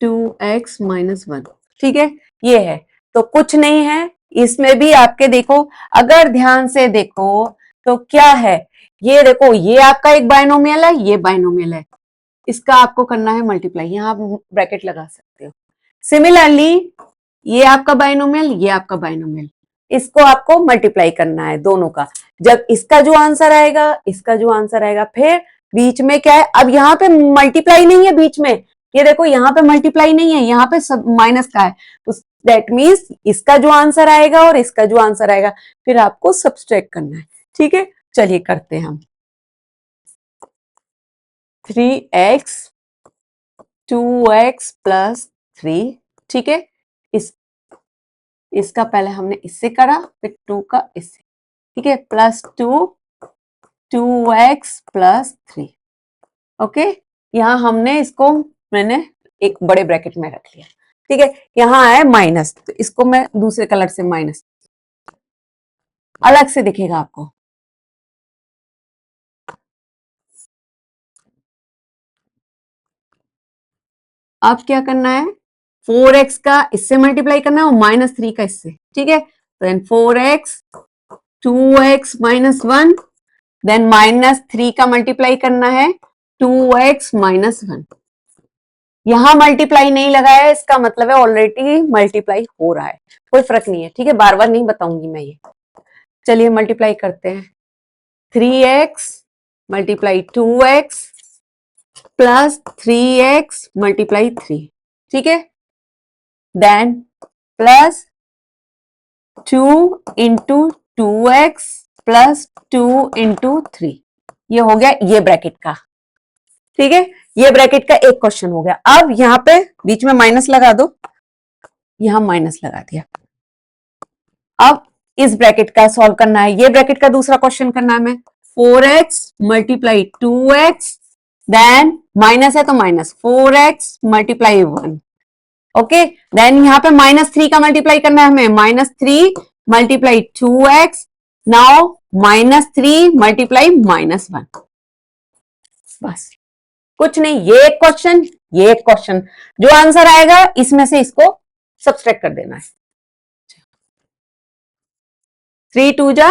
2x-1। ठीक है, ये है, तो कुछ नहीं है इसमें भी। आपके देखो, अगर ध्यान से देखो तो क्या है, ये देखो ये आपका एक बाइनोमियल है, ये बाइनोमियल है, इसका आपको करना है मल्टीप्लाई, यहां आप ब्रैकेट लगा सकते हो। सिमिलरली ये आपका बाइनोमियल, ये आपका बाइनोमियल, इसको आपको मल्टीप्लाई करना है दोनों का। जब इसका जो आंसर आएगा, इसका जो आंसर आएगा, फिर बीच में क्या है? अब यहाँ पे मल्टीप्लाई नहीं है बीच में, ये देखो यहाँ पे मल्टीप्लाई नहीं है, यहाँ पे सब माइनस का है, तो दैट मीन्स इसका जो आंसर आएगा और इसका जो आंसर आएगा, फिर आपको सब्सट्रैक्ट करना है। ठीक है, चलिए करते हैं हम। 3x 2x+3। ठीक है, इस इसका पहले हमने इससे करा, फिर 2 का इससे। ठीक है, +2 2x+3। ओके, यहां हमने इसको, मैंने एक बड़े ब्रैकेट में रख लिया। ठीक है, यहां है माइनस, तो इसको मैं दूसरे कलर से माइनस, अलग से दिखेगा आपको। अब क्या करना है? 4x का इससे मल्टीप्लाई करना है और -3 का इससे। ठीक है, तो देन 4x 2x-1, देन -3 का मल्टीप्लाई करना है 2x-1। यहां मल्टीप्लाई नहीं लगाया है, इसका मतलब है ऑलरेडी मल्टीप्लाई हो रहा है, कोई फर्क नहीं है। ठीक है, बार बार नहीं बताऊंगी मैं ये। चलिए मल्टीप्लाई करते हैं। 3x multiply 2x plus 3x multiply 3, ठीक है, then plus 2 into 2x plus 2 into 3, ये हो गया ये ब्रैकेट का, ठीक है, ये ब्रैकेट का एक क्वेश्चन हो गया। अब यहां पे बीच में माइनस लगा दो, यहां माइनस लगा दिया। अब इस ब्रैकेट का सॉल्व करना है, ये ब्रैकेट का दूसरा क्वेश्चन करना है। मैं 4x multiply 2x then minus है तो minus 4x multiply 1, okay, then यहां पे -3 का मल्टीप्लाई करना है हमें, -3 मल्टीप्लाई 2x, नाउ -3 मल्टीप्लाई -1, बस कुछ नहीं, ये एक क्वेश्चन, ये एक क्वेश्चन, जो आंसर आएगा इसमें से इसको सब्सट्रैक्ट कर देना है। 3 2 जा,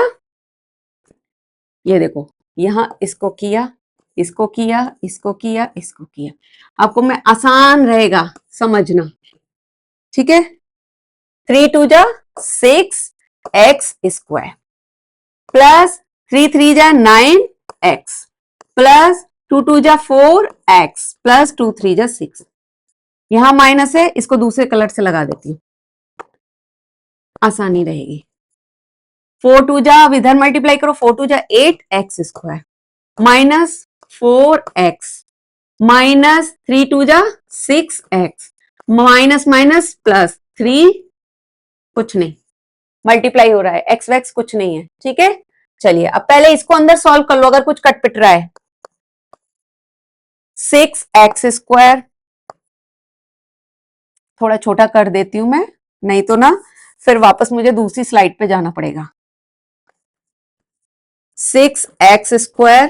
ये देखो यहां इसको किया, इसको किया, इसको किया, इसको किया, आपको मैं आसान रहेगा समझना, ठीक है। 3 2 जा 6x स्क्वायर प्लस 3 3 जा 9x प्लस 2 2 जा 4x प्लस 2 3 जा 6, यहां माइनस है, इसको दूसरे कलर से लगा देती हूँ, आसानी रहेगी। 4 2 जा, अब इधर मल्टीप्लाई करो, 4 2 जा 8x square minus 4x minus 3 2 जा 6x माइनस माइनस प्लस 3, कुछ नहीं, मल्टीप्लाई हो रहा है, एक्स वैक्स कुछ नहीं है, ठीक है। चलिए अब पहले इसको अंदर सॉल्व कर लो, अगर कुछ कट पिट रहा है। 6x स्क्वायर, थोड़ा छोटा कर देती हूं मैं, नहीं तो ना फिर वापस मुझे दूसरी स्लाइड पे जाना पड़ेगा। 6x square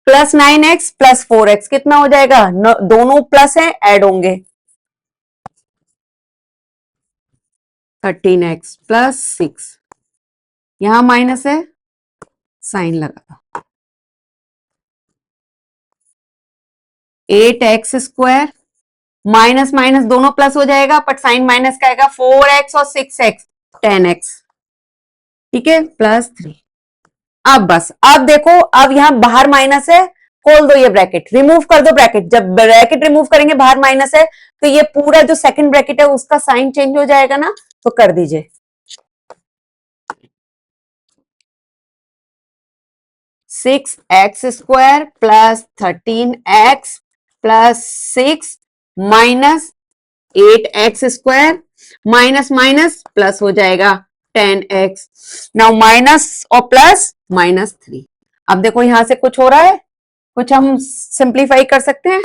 plus 9x plus 4x कितना हो जाएगा, दोनों प्लस है, ऐड होंगे, 13x प्लस 6, यहां माइनस है, साइन लगा, 8x स्क्वायर माइनस माइनस दोनों प्लस हो जाएगा, बट साइन माइनस का आएगा, 4x और 6x 10x, ठीक है, प्लस 3। अब बस, अब देखो, अब यहां बाहर माइनस है, खोल दो ये ब्रैकेट, रिमूव कर दो ब्रैकेट, जब ब्रैकेट रिमूव करेंगे बाहर माइनस है तो ये पूरा जो सेकंड ब्रैकेट है उसका साइन चेंज हो जाएगा ना, तो कर दीजिए। 6x square plus 13x plus 6 minus 8x square minus minus plus हो जाएगा 10x, नाउ माइनस और प्लस -3। अब देखो यहां से कुछ हो रहा है, कुछ हम सिंप्लीफाई कर सकते हैं,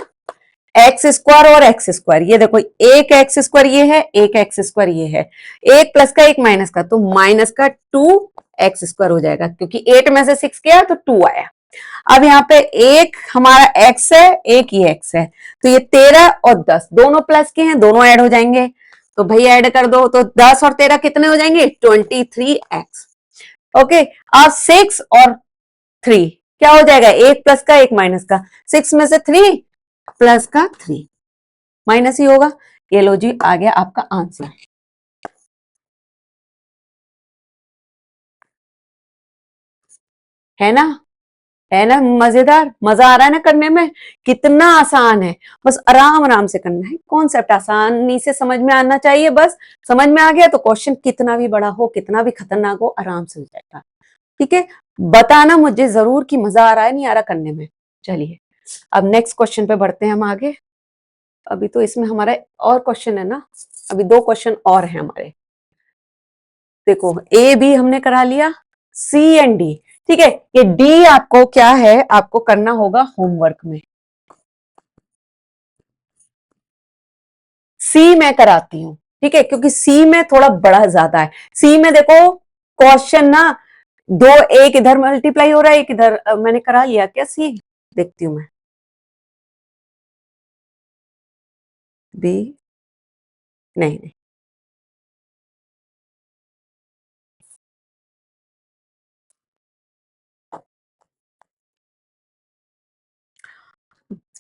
एक्स स्क्वायर और एक्स स्क्वायर, ये देखो एक एक्स स्क्वायर ये है, एक एक्स स्क्वायर ये है, एक प्लस का एक माइनस का, तो माइनस का 2x स्क्वायर हो जाएगा, क्योंकि 8 में से 6 गया तो 2 आया। अब यहाँ पे एक हमारा x है, एक ये x है, तो ये 13 और 10 दोनों प्लस के हैं, दोनों ऐड हो जाएंगे, तो भाई ऐड कर दो, तो 10 और 13 कितने हो जाएंगे, 23x, ओके। अब 6 और 3 क्या हो जाएगा, एक प्लस का एक माइनस का, 6 में से 3 प्लस का 3 माइनस ही होगा, ये लो जी आ गया आपका आंसर, है ना, है ना, मजेदार, मजा आ रहा है ना करने में, कितना आसान है, बस आराम आराम से करना है, कॉन्सेप्ट आसानी से समझ में आना चाहिए, बस समझ में आ गया तो क्वेश्चन कितना भी बड़ा हो, कितना भी खतरनाक हो, आराम से हो जाएगा, ठीक है। बताना मुझे जरूर कि मजा आ रहा है नहीं आ रहा करने में। चलिए अब नेक्स्ट क्वेश्चन पे बढ़ते हैं हम आगे, अभी तो इसमें हमारा और क्वेश्चन है ना, अभी 2 क्वेश्चन और हैं हमारे, देखो ए बी हमने करा लिया, सी एंड डी, ठीक है, ये डी आपको क्या है, आपको करना होगा होमवर्क में, सी मैं कराती हूं, ठीक है, क्योंकि सी में थोड़ा बड़ा ज्यादा है, सी में देखो क्वेश्चन ना, दो, एक इधर मल्टीप्लाई हो रहा है, एक इधर, मैंने करा लिया क्या सी, देखती हूं मैं, बी, नहीं नहीं,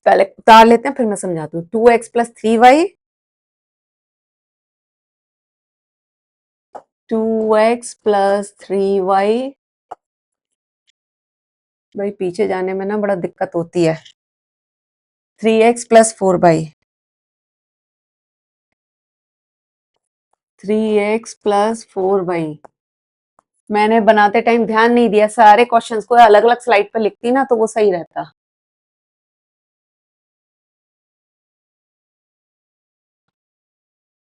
पहले उतार लेते हैं फिर मैं समझाती हूँ, 2x plus 3y, 2x plus 3y भाई पीछे जाने में ना बड़ा दिक्कत होती है। 3x plus 4y, 3x plus 4y। मैंने बनाते टाइम ध्यान नहीं दिया, सारे क्वेश्चंस को अलग अलग स्लाइड पर लिखती ना तो वो सही रहता।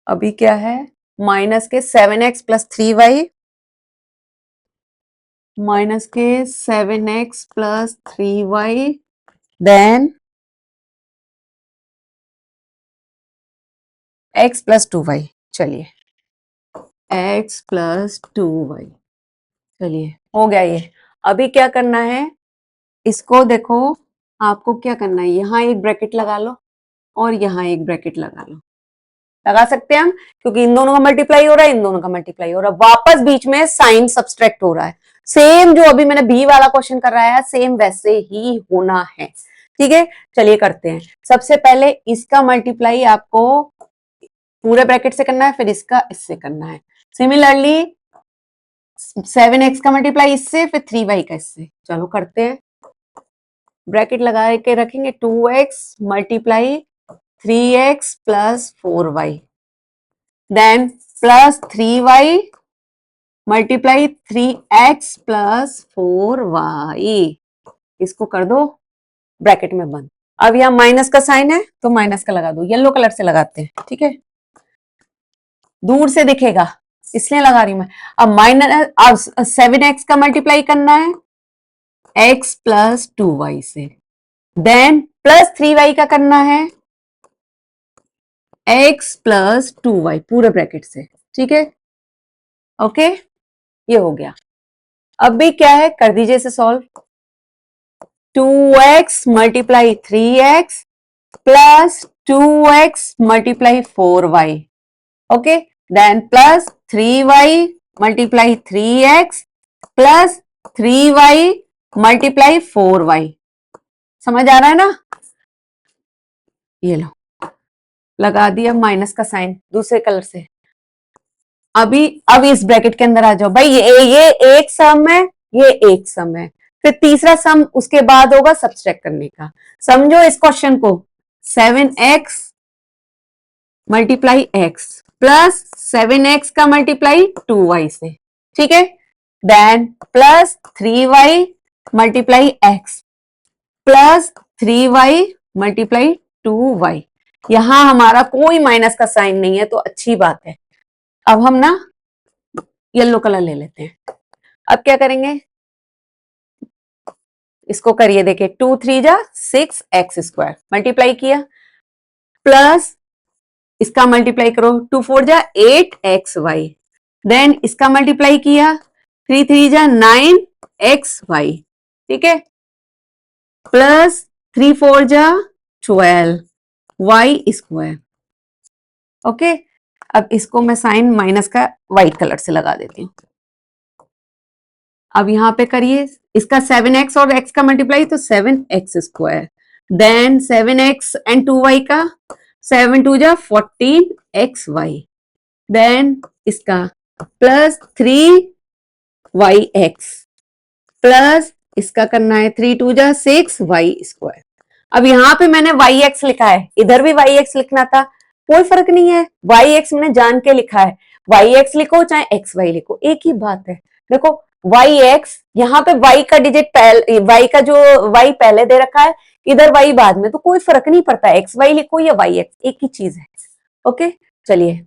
अभी क्या है, माइनस के 7x प्लस 3y, माइनस के 7x plus 3y, then x plus 2y। चलिए x प्लस 2y, चलिए हो गया ये। अभी क्या करना है, इसको देखो, आपको क्या करना है, यहाँ एक ब्रैकेट लगा लो और यहाँ एक ब्रैकेट लगा लो, लगा सकते हैं हम, क्योंकि इन दोनों का मल्टीप्लाई हो रहा है, इन दोनों का मल्टीप्लाई हो रहा है, वापस बीच में साइन सब्सट्रैक्ट हो रहा है। सेम जो अभी मैंने बी वाला क्वेश्चन कर रहा है, सेम वैसे ही होना है। ठीक है, चलिए करते हैं। सबसे पहले इसका मल्टीप्लाई आपको पूरे ब्रैकेट से करना है, फिर इसका इससे करना है। सिमिलरली 7x का मल्टीप्लाई इससे, फिर 3y का इससे। चलो करते हैं, ब्रैकेट लगा के रखेंगे, 2x multiply 3x plus 4y, then plus 3y multiply 3x plus 4y। इसको कर दो ब्रैकेट में बंद। अब यहाँ माइनस का साइन है तो माइनस का लगा दो, येलो कलर से लगाते हैं, ठीक है, दूर से दिखेगा इसलिए लगा रही हूं मैं। अब माइनस, अब 7x का मल्टीप्लाई करना है x प्लस 2y से, देन प्लस 3y का करना है x प्लस 2y पूरे ब्रैकेट से। ठीक है, ओके, ये हो गया। अब भी क्या है, कर दीजिए इसे solve. 2x multiply 3x plus 2x multiply 4y, okay, then plus 3y multiply 3x plus 3y multiply 4y। समझ आ रहा है ना? ये लो, लगा दिया माइनस का साइन दूसरे कलर से। अभी अब इस ब्रैकेट के अंदर आ जाओ भाई, ये एक सम है, ये एक सम है, फिर तीसरा सम उसके बाद होगा सब्सट्रैक्ट करने का। समझो इस क्वेश्चन को, 7x multiply x plus 7x का मल्टीप्लाई 2y से, ठीक है, then plus 3y multiply x plus 3y multiply 2y। यहां हमारा कोई माइनस का साइन नहीं है तो अच्छी बात है। अब हम ना येलो कलर ले लेते हैं। अब क्या करेंगे, इसको करिए, देखिए 2 3 जा 6x स्क्वायर मल्टीप्लाई किया, प्लस इसका मल्टीप्लाई करो 2 4 जा 8xy, देन इसका मल्टीप्लाई किया 3 3 जा 9xy, ठीक है, प्लस 3 4 जा 12y स्क्वायर। ओके, अब इसको मैं साइन माइनस का व्हाइट कलर से लगा देती हूँ। अब यहां पे करिए, इसका 7x और x का मल्टीप्लाई तो 7x square, then 7x and 2y का 7 2 जा 14xy, देन इसका प्लस 3yx प्लस इसका करना है 3 2 जा 6y स्क्वायर। अब यहाँ पे मैंने yx लिखा है, इधर भी yx लिखना था, कोई फर्क नहीं है, yx मैंने जान के लिखा है, yx लिखो चाहे xy लिखो एक ही बात है। देखो yx, यहाँ पे y का डिजिट y का जो y पहले दे रखा है, इधर y बाद में, तो कोई फर्क नहीं पड़ता xy लिखो या yx, एक ही चीज है। ओके, चलिए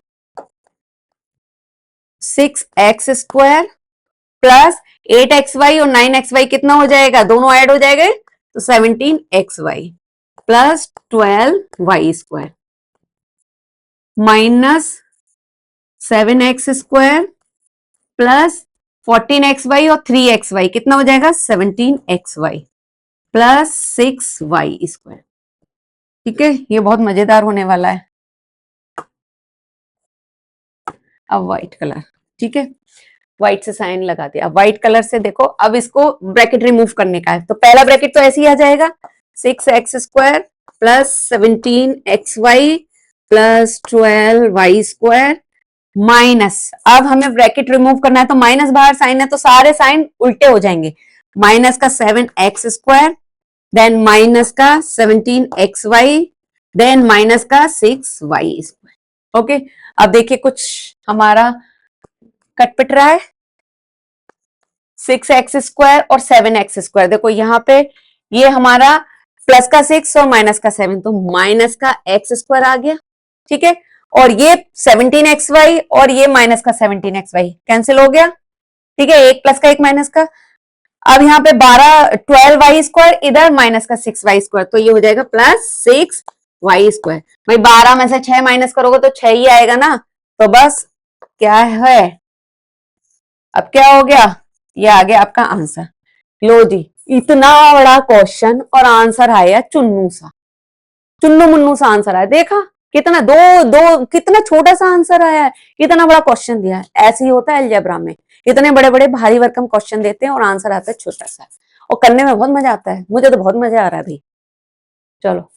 6x स्क्वायर प्लस 8xy और 9xy कितना हो जाएगा, दोनों ऐड हो जाएंगे तो 17xy plus 12y square minus 7x square plus 14xy और 3xy कितना हो जाएगा 17xy प्लस 6y स्क्वायर। ठीक है, ये बहुत मजेदार होने वाला है। अब व्हाइट कलर, ठीक है, व्हाइट से साइन लगा दिया। अब व्हाइट कलर से देखो, अब इसको ब्रैकेट रिमूव करने का है, तो पहला ब्रैकेट तो ऐसे ही आ जाएगा, 6x square plus 17xy plus 12y square minus, अब हमें ब्रैकेट रिमूव करना है तो माइनस बाहर साइन है तो सारे साइन उल्टे हो जाएंगे, माइनस का 7x², देन माइनस का 17xy, देन माइनस का 6y²। ओके, अब देखिए कुछ हमारा कटपिट रहा है। 6x² और 7x², देखो यहाँ पे ये हमारा प्लस का 6 और माइनस का 7, तो माइनस का x² आ गया। ठीक है, और ये 17xy और ये माइनस का 17xy कैंसिल हो गया। ठीक है, एक प्लस का एक माइनस का। अब यहाँ पे 12y², इधर माइनस का 6y², तो ये हो जाएगा प्लस 6y²। भाई 12 में से 6 माइनस करोगे तो 6 ही आएगा ना, तो बस क्या है, अब क्या हो गया, ये आ गया आपका आंसर। लो जी, इतना बड़ा क्वेश्चन और आंसर आया चुन्नू सा, चुन्नू मुन्नू सा आंसर आया। देखा कितना दो दो कितना छोटा सा आंसर आया है, इतना बड़ा क्वेश्चन दिया है। ऐसे ही होता है अलजेब्रा में, इतने बड़े बड़े भारी भरकम क्वेश्चन देते हैं और आंसर आता है छोटा सा, और करने में बहुत मजा आता है। मुझे तो बहुत मजा आ रहा है भाई। चलो,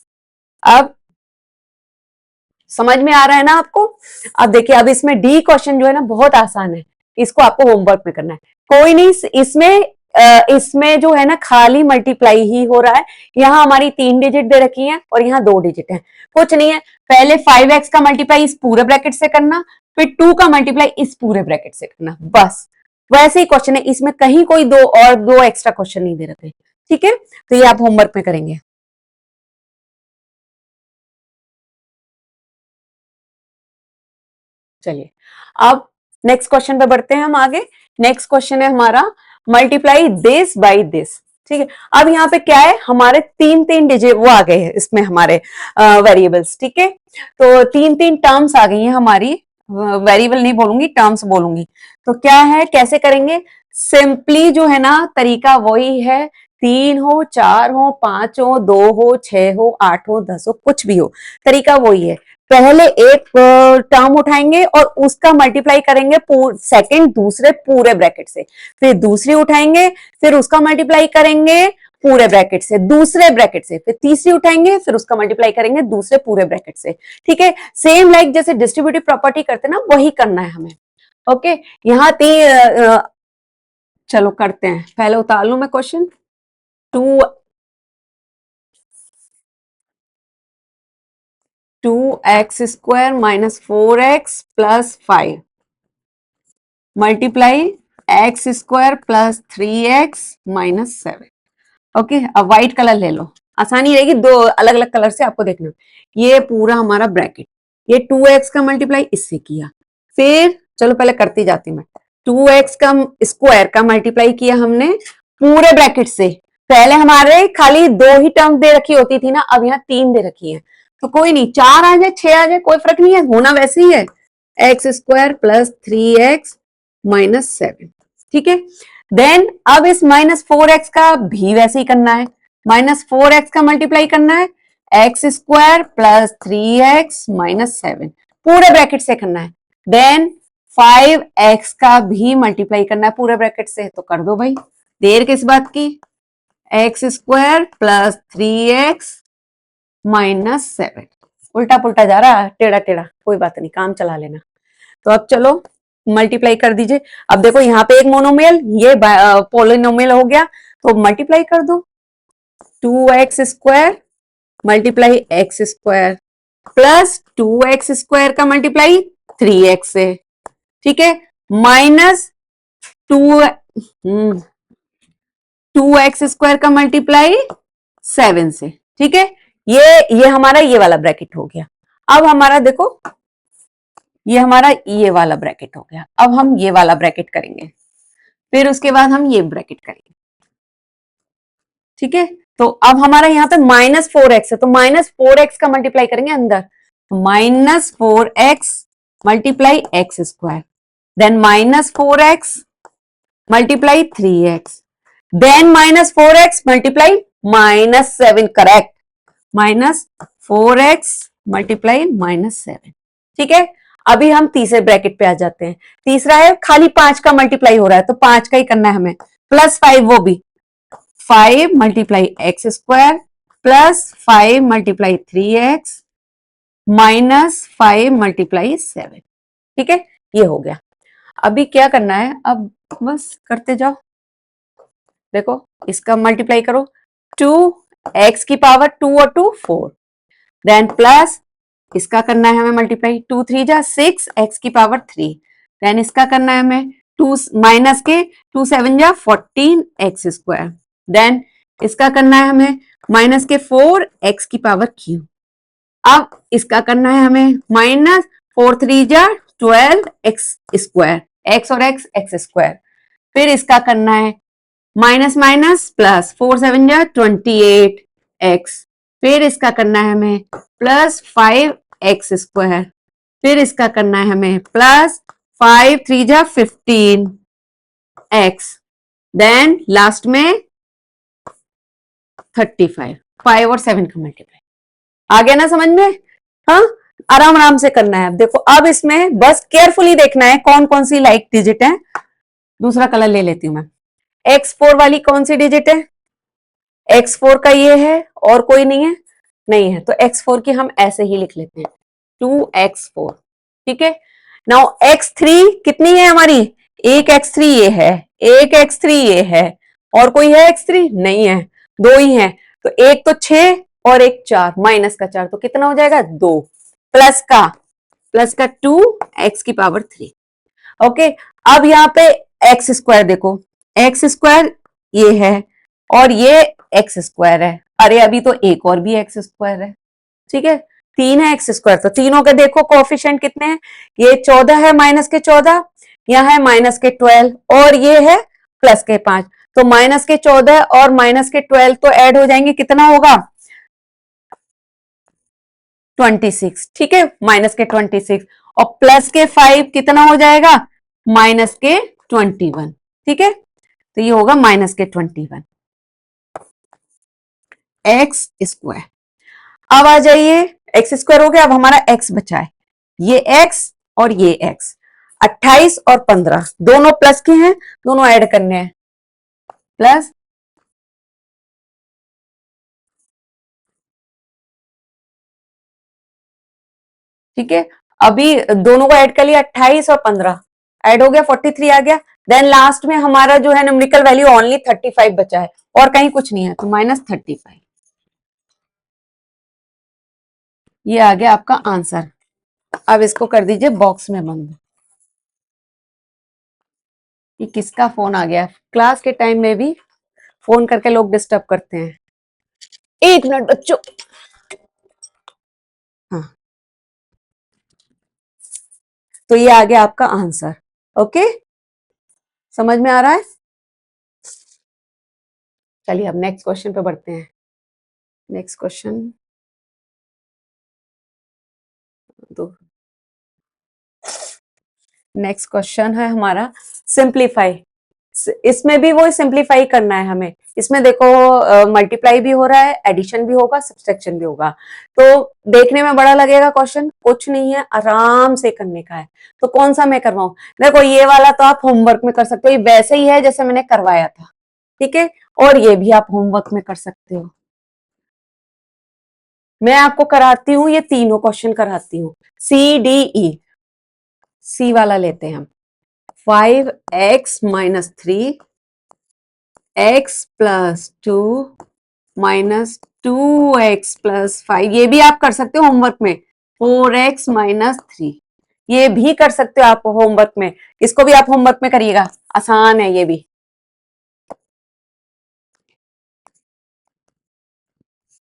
अब समझ में आ रहा है ना आपको। अब देखिए, अब इसमें डी क्वेश्चन जो है ना बहुत आसान है, इसको आपको होमवर्क में करना है। कोई नहीं, इसमें जो है ना खाली मल्टीप्लाई ही हो रहा है। यहाँ हमारी 3 डिजिट दे रखी हैं और यहाँ 2 डिजिट हैं, कुछ नहीं है। पहले 5x का मल्टीप्लाई इस पूरे ब्रैकेट से करना, फिर 2 का मल्टीप्लाई इस पूरे ब्रैकेट से करना, बस वैसे ही क्वेश्चन है। इसमें कहीं कोई दो एक्स्ट्रा क्वेश्चन नहीं दे रखे। ठीक है, तो ये आप होमवर्क में करेंगे। चलिए, अब नेक्स्ट क्वेश्चन पे बढ़ते हैं हम आगे। नेक्स्ट क्वेश्चन है हमारा मल्टीप्लाई दिस बाय दिस। ठीक है, अब यहाँ पे क्या है, हमारे 3 डिजिट वो आ गए हैं इसमें हमारे वेरिएबल्स। ठीक है, तो 3 टर्म्स आ गई हैं हमारी, वेरिएबल नहीं बोलूंगी, टर्म्स बोलूंगी। तो क्या है, कैसे करेंगे, सिंपली जो है ना तरीका वही है। 3 हो, 4 हो, 5 हो, 2 हो, 6 हो, 8 हो, 10 हो, कुछ भी हो, तरीका वही है। पहले एक टर्म उठाएंगे और उसका मल्टीप्लाई करेंगे सेकंड दूसरे पूरे ब्रैकेट से, फिर दूसरी उठाएंगे, फिर उसका मल्टीप्लाई करेंगे पूरे ब्रैकेट से, दूसरे ब्रैकेट से, फिर तीसरी उठाएंगे, फिर उसका मल्टीप्लाई करेंगे दूसरे पूरे ब्रैकेट से। ठीक है, सेम लाइक जैसे डिस्ट्रीब्यूटिव प्रॉपर्टी करते ना, वही करना है हमें। ओके, यहाँ चलो करते हैं, पहले उतार लू मैं question. 2x² minus 4x plus 5 multiply x² plus 3x minus 7। Okay, अब व्हाइट कलर ले लो, आसानी रहेगी, दो अलग अलग कलर से आपको देखना। ये पूरा हमारा ब्रैकेट, ये 2x का मल्टीप्लाई इससे किया, फिर चलो पहले करती जाती मैं। 2x का स्क्वायर का मल्टीप्लाई किया हमने पूरे ब्रैकेट से। पहले हमारे खाली 2 ही टर्म दे रखी होती थी ना, अब यहाँ 3 दे रखी है, तो कोई नहीं, 4 आ जाए 6 आ जाए कोई फर्क नहीं है, होना वैसे ही है। x² plus 3x minus 7। ठीक है, देन अब इस -4x का भी वैसे ही करना है, -4x का मल्टीप्लाई करना है, x² प्लस 3x माइनस 7 पूरे ब्रैकेट से करना है। देन 5x का भी मल्टीप्लाई करना है पूरे ब्रैकेट से, तो कर दो भाई, देर किस बात की। x² प्लस 3x माइनस 7, उल्टा पुल्टा जा रहा है, टेढ़ा टेढ़ा, कोई बात नहीं, काम चला लेना। तो अब चलो मल्टीप्लाई कर दीजिए। अब देखो यहाँ पे एक मोनोमियल, ये पोलिनोमियल हो गया, तो मल्टीप्लाई कर दो। 2x² multiply x² plus 2x² का मल्टीप्लाई 3x से। ठीक है, माइनस 2x² का मल्टीप्लाई 7 से। ठीक है, ये हमारा ये वाला ब्रैकेट हो गया। अब हमारा देखो, ये हमारा ये वाला ब्रैकेट हो गया। अब हम ये वाला ब्रैकेट करेंगे, फिर उसके बाद हम ये ब्रैकेट करेंगे। ठीक है, तो अब हमारा यहाँ पे -4x है, तो -4x का मल्टीप्लाई करेंगे अंदर, -4x multiply x², then -4x multiply 3x, then -4x multiply -7, correct, -4x multiply -7। ठीक है, अभी हम तीसरे ब्रैकेट पे आ जाते हैं। तीसरा है खाली 5 का मल्टीप्लाई हो रहा है, तो 5 का ही करना है हमें, प्लस 5 वो भी, 5 multiply x² plus 5 multiply 3x minus 5 multiply 7। ठीक है, ये हो गया। अभी क्या करना है, अब बस करते जाओ। देखो इसका मल्टीप्लाई करो, 2x की पावर 2 और 2 4, देन प्लस इसका करना है हमें मल्टीप्लाई, 2 3 जा 6 x की पावर 3, देन इसका करना है हमें 2 माइनस के 2 7 जा 14 x स्क्वायर, देन इसका करना है हमें माइनस के 4 x की पावर क्यू। अब इसका करना है हमें माइनस 4 3 जा 12 x स्क्वायर, x और x x स्क्वायर, फिर इसका करना है माइनस माइनस प्लस 4 7 जा 28 x, फिर इसका करना है हमें प्लस 5 x स्क्वायर, फिर इसका करना है हमें प्लस 5 3 जा 15 x, देन लास्ट में 35, 5 और 7 का मल्टीप्लाई। आ गया ना समझ में? हाँ, आराम आराम से करना है। अब देखो, अब इसमें बस केयरफुली देखना है कौन कौन सी लाइक डिजिट है। दूसरा कलर ले लेती हूं मैं। x4 वाली कौन सी डिजिट है? x4 का ये है, और कोई नहीं है? नहीं है, तो x4 की हम ऐसे ही लिख लेते हैं 2x4, ठीक है। नाउ x3 कितनी है हमारी? एक x3 ये है, एक x3 ये है, और कोई है x3? नहीं है, दो ही है। तो एक तो 6 और एक 4, माइनस का 4, तो कितना हो जाएगा? 2, प्लस का 2 x की पावर 3। ओके, अब यहाँ पे एक्स स्क्वायर देखो, एक्स स्क्वायर ये है और ये एक्स स्क्वायर है। अरे अभी तो एक और भी एक्स स्क्वायर है, ठीक है। 3 है एक्स स्क्वायर, तो तीनों के देखो कोफिशिएंट कितने हैं? ये 14 है माइनस के 14, यहाँ है माइनस के 12, और ये है प्लस के 5। तो माइनस के 14 और माइनस के 12 तो ऐड हो जाएंगे, कितना होगा? 26, ठीक है, माइनस के 26, और प्लस के 5 कितना हो जाएगा? माइनस के 21, ठीक है। तो ये होगा माइनस के 21 एक्स स्क्वायर। अब आ जाइए, एक्स स्क्वायर हो गया, अब हमारा एक्स बचा है, ये एक्स और ये एक्स। 28 और 15 दोनों प्लस के हैं, दोनों ऐड करने हैं, प्लस ठीक है। अभी दोनों को ऐड कर लिया, 28 और 15 ऐड हो गया, 43 आ गया। देन लास्ट में हमारा जो है न्यूमेरिकल वैल्यू ओनली 35 बचा है, और कहीं कुछ नहीं है, तो -35। ये आ गया आपका आंसर। अब इसको कर दीजिए बॉक्स में बंद। ये किसका फोन आ गया? क्लास के टाइम में भी फोन करके लोग डिस्टर्ब करते हैं। एक मिनट बच्चों। हाँ, तो ये आ गया आपका आंसर। ओके, समझ में आ रहा है? चलिए अब नेक्स्ट क्वेश्चन पे बढ़ते हैं। नेक्स्ट क्वेश्चन तो नेक्स्ट क्वेश्चन है हमारा सिंप्लीफाई। इसमें भी वो सिंप्लीफाई करना है हमें। इसमें देखो मल्टीप्लाई भी हो रहा है, एडिशन भी होगा, सब्सट्रैक्शन भी होगा। तो देखने में बड़ा लगेगा क्वेश्चन, कुछ नहीं है, आराम से करने का है। तो कौन सा मैं करवाऊं? देखो ये वाला तो आप होमवर्क में कर सकते हो, ये वैसे ही है जैसे मैंने करवाया था, ठीक है। और ये भी आप होमवर्क में कर सकते हो। मैं आपको कराती हूँ, ये तीनों क्वेश्चन कराती हूँ, सी डी ई। सी वाला लेते हैं हम। 5x-3 x + 2 -2x + 5, ये भी आप कर सकते हो होमवर्क में। 4x - 3, ये भी कर सकते हो आप होमवर्क में। इसको भी आप होमवर्क में करिएगा, आसान है ये भी।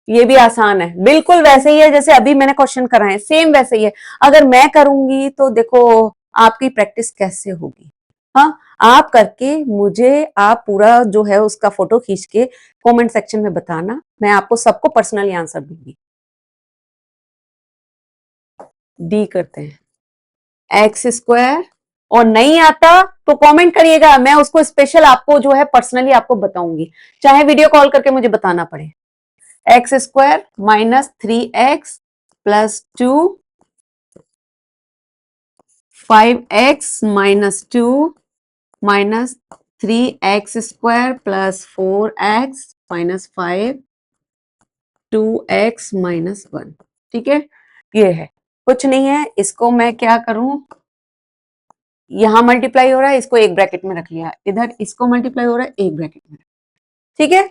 ये भी आसान है, बिल्कुल वैसे ही है जैसे अभी मैंने क्वेश्चन कराए, सेम वैसे ही है। अगर मैं करूंगी तो देखो आपकी प्रैक्टिस कैसे होगी। हाँ, आप करके मुझे आप पूरा जो है उसका फोटो खींच के कमेंट सेक्शन में बताना, मैं आपको सबको पर्सनली आंसर दूंगी। डी करते हैं, एक्स स्क्वायर। और नहीं आता तो कमेंट करिएगा, मैं उसको स्पेशल आपको जो है पर्सनली आपको बताऊंगी, चाहे वीडियो कॉल करके मुझे बताना पड़े। X square -3x + 2, 5x - 2 -3x square + 4x - 5, 2x - 1, ठीक है। ये है, कुछ नहीं है। इसको मैं क्या करूं, यहां मल्टीप्लाई हो रहा है, इसको एक ब्रैकेट में रख लिया, इधर इसको मल्टीप्लाई हो रहा है, एक ब्रैकेट में। ठीक है,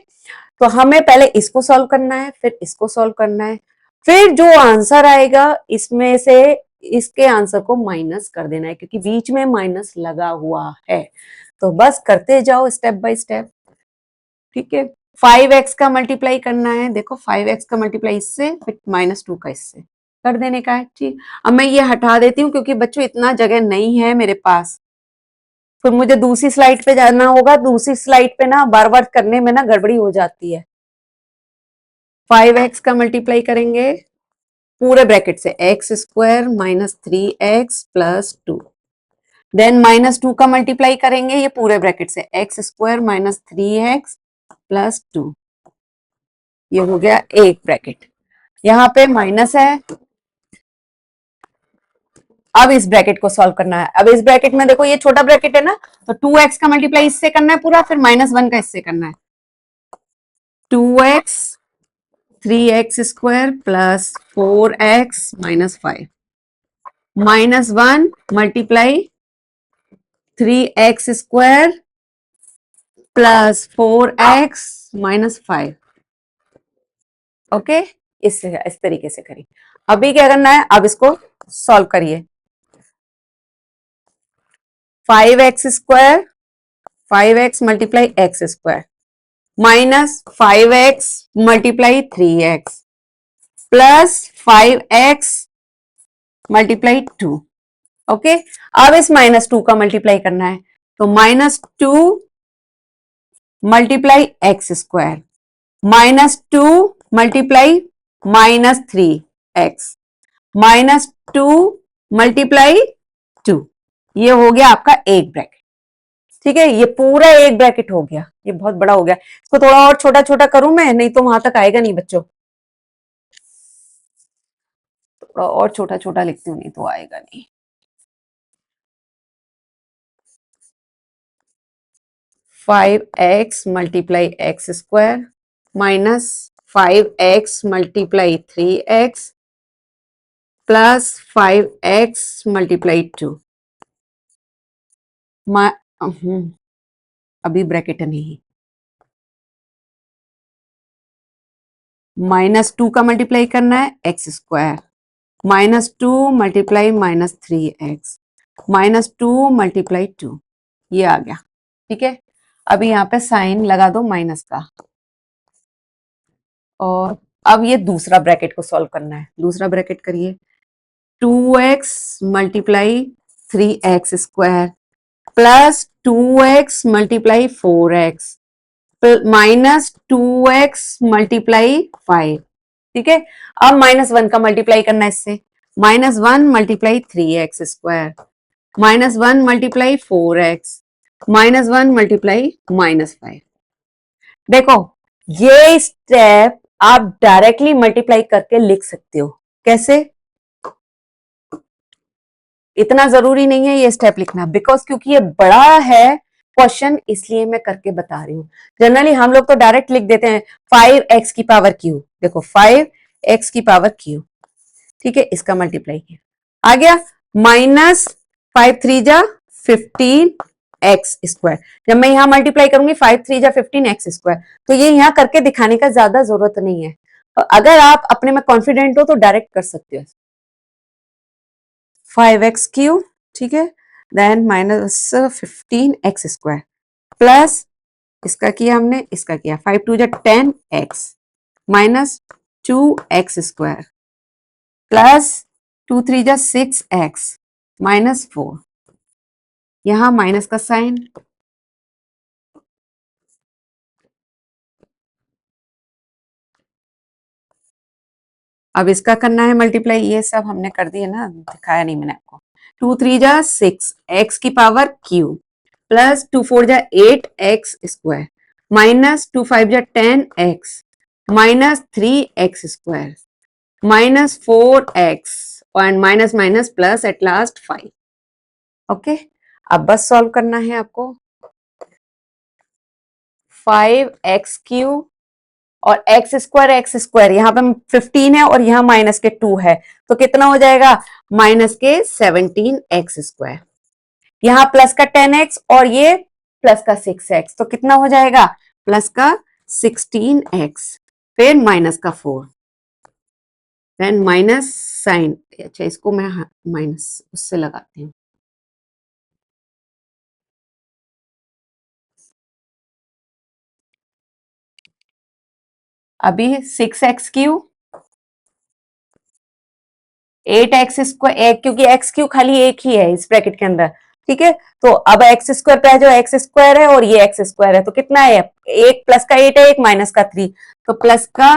तो हमें पहले इसको सॉल्व करना है, फिर इसको सॉल्व करना है, फिर जो आंसर आएगा इसमें से इसके आंसर को माइनस कर देना है, क्योंकि बीच में माइनस लगा हुआ है। तो बस करते जाओ स्टेप बाय स्टेप। ठीक है, 5x का मल्टीप्लाई करना है, देखो 5x का मल्टीप्लाई इससे, फिर -2 का इससे कर देने का है। ठीक, अब मैं ये हटा देती हूँ क्योंकि बच्चों इतना जगह नहीं है मेरे पास, फिर मुझे दूसरी स्लाइड पे जाना होगा, दूसरी स्लाइड पे ना बार बार करने में ना गड़बड़ी हो जाती है। 5x का मल्टीप्लाई करेंगे पूरे ब्रैकेट से, x square minus 3x plus 2, then -2 का मल्टीप्लाई करेंगे ये पूरे ब्रैकेट से, x square minus 3x plus 2, ये हो गया एक ब्रैकेट, यहाँ पे माइनस है। अब इस ब्रैकेट को सॉल्व करना है। अब इस ब्रैकेट में देखो ये छोटा ब्रैकेट है ना, तो 2x का मल्टीप्लाई इससे करना है पूरा, फिर -1 का इससे करना है, 2x 3x square plus 4x minus 5, -1 multiply 3x square plus 4x minus 5। Okay, इससे इस तरीके से करिए। अभी क्या करना है, अब इसको सॉल्व करिए। 5x square 5x multiply x square minus 5x multiply 3x plus 5x multiply 2। Okay, अब इस -2 का मल्टीप्लाई करना है, तो -2 multiply x square -2 multiply -3x -2 multiply 2, ये हो गया आपका एक ब्रैकेट। ठीक है, ये पूरा एक ब्रैकेट हो गया, ये बहुत बड़ा हो गया। इसको थोड़ा और छोटा छोटा करूं मैं, नहीं तो वहां तक आएगा नहीं बच्चों, थोड़ा और छोटा छोटा लिखती हूँ, नहीं तो आएगा नहीं। 5x multiply x square minus 5x multiply 3x plus 5x multiply 2, अभी ब्रैकेट नहीं, -2 का मल्टीप्लाई करना है x square -2 multiply -3x -2 multiply 2, ये आ गया। ठीक है, अभी यहाँ पे साइन लगा दो माइनस का, और अब ये दूसरा ब्रैकेट को सॉल्व करना है। दूसरा ब्रैकेट करिए, 2x multiply 3x square plus 2x multiply 4x minus 2x multiply 5। ठीक है, अब -1 का मल्टीप्लाई करना है इससे, -1 multiply 3x square -1 multiply 4x -1 multiply -5। देखो ये स्टेप आप डायरेक्टली मल्टीप्लाई करके लिख सकते हो। कैसे? इतना जरूरी नहीं है ये स्टेप लिखना, बिकॉज क्योंकि ये बड़ा है क्वेश्चन, इसलिए मैं करके बता रही हूँ। जनरली हम लोग तो डायरेक्ट लिख देते हैं 5x की पावर क्यू, देखो 5x की पावर क्यू। ठीक है, इसका मल्टीप्लाई किया, आ गया -5 3 जा 15x स्क्वायर। जब मैं यहाँ मल्टीप्लाई करूंगी 5 3 जा 15x स्क्वायर, तो ये यहाँ करके दिखाने का ज्यादा जरूरत नहीं है। अगर आप अपने में कॉन्फिडेंट हो तो डायरेक्ट कर सकते हो, 5x क्यू। ठीक है, देन -15x स्क्वायर प्लस इसका किया हमने, इसका किया 5 2 जा 10x -2x स्क्वायर प्लस 2 3 जा 6x -4, यहां माइनस का साइन, अब इसका करना है मल्टीप्लाई, ये सब हमने कर दिया ना, दिखाया नहीं मैंने आपको। 2 3 जा 6 x की पावर q प्लस 2 4 जा 8 x स्क्वायर -2 5 जा 10 x -3x स्क्वायर -4x और minus minus plus at last 5। Okay, अब बस सॉल्व करना है आपको। 5x क्यू और एक्स स्क्वायर यहाँ पे 15 है और यहाँ माइनस के 2 है, तो कितना हो जाएगा, माइनस के 17x स्क्वायर, यहाँ प्लस का 10x और ये प्लस का 6x, तो कितना हो जाएगा, प्लस का 16x, फिर माइनस का 4, देन माइनस साइन। अच्छा, इसको मैं माइनस उससे लगाती हूँ। अभी 6x3, 8x², क्योंकि x³ खाली एक ही है इस ब्रैकेट के अंदर, ठीक है। तो अब x² पे आ जाओ, x² है और ये x² है, तो कितना है, एक प्लस का 8 है, एक माइनस का 3, तो प्लस का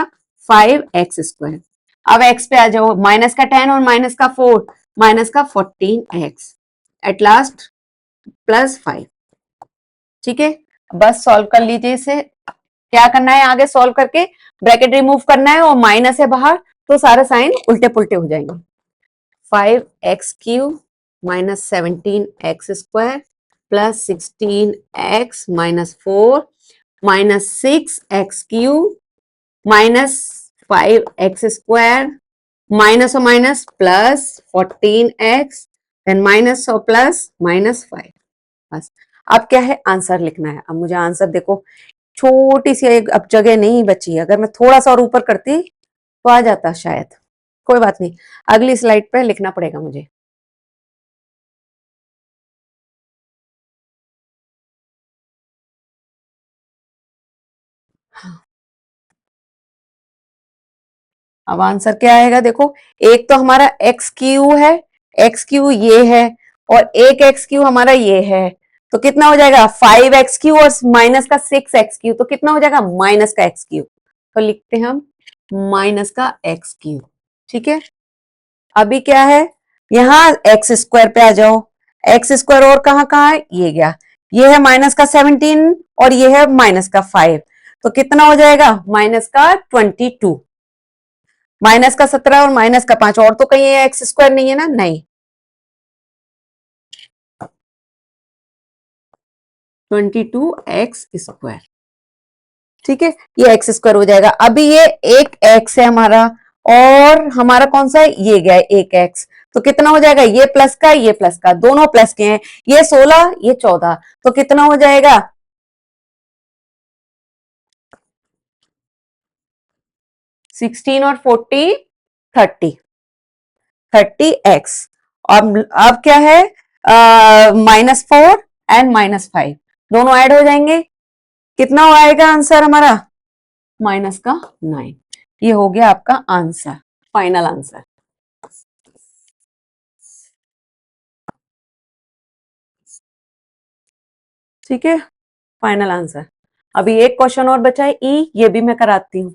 5x²। अब x पे आ जाओ, माइनस का 10 और माइनस का 4, माइनस का 14x, एट लास्ट प्लस 5, ठीक है। बस सॉल्व कर लीजिए इसे। क्या करना है, आगे सॉल्व करके ब्रैकेट रिमूव करना है और माइनस है बाहर, तो सारे साइन उल्टे पुल्टे हो जाएंगे। 5x³ minus 17x² plus 16x minus 4 minus 6x³ minus 5x² minus और minus plus 14x, then minus और प्लस माइनस 5। बस अब क्या है, आंसर लिखना है। अब मुझे आंसर देखो, छोटी सी एक अब जगह नहीं बची, अगर मैं थोड़ा सा और ऊपर करती तो आ जाता शायद, कोई बात नहीं, अगली स्लाइड पे लिखना पड़ेगा मुझे। अब आंसर क्या आएगा, देखो, एक तो हमारा x³ है, x³ ये है, और एक x³ हमारा ये है, तो कितना हो जाएगा 5x³ और माइनस का 6x³, तो कितना हो जाएगा माइनस का x³, तो लिखते हैं हम माइनस का x³, ठीक है। अभी क्या है, यहां x² पे आ जाओ, x² और कहां कहां है, ये गया, ये है माइनस का 17 और ये है माइनस का 5, तो कितना हो जाएगा माइनस का 22, माइनस का 17 और माइनस का 5, और तो कहीं x² नहीं है ना, नहीं, 22x², ठीक है, ये x² हो जाएगा। अभी ये एक x है हमारा, और हमारा कौन सा है, ये गया एक x, तो कितना हो जाएगा, ये प्लस का ये प्लस का, दोनों प्लस के हैं, ये 16 ये 14, तो कितना हो जाएगा 16 और 40 30, 30x। अब क्या है, -4 एंड -5 दोनों ऐड हो जाएंगे, कितना आएगा आंसर हमारा माइनस का 9। ये हो गया आपका आंसर, फाइनल आंसर। ठीक है, फाइनल आंसर। अभी एक क्वेश्चन और बचा है, ई, ये भी मैं कराती हूँ।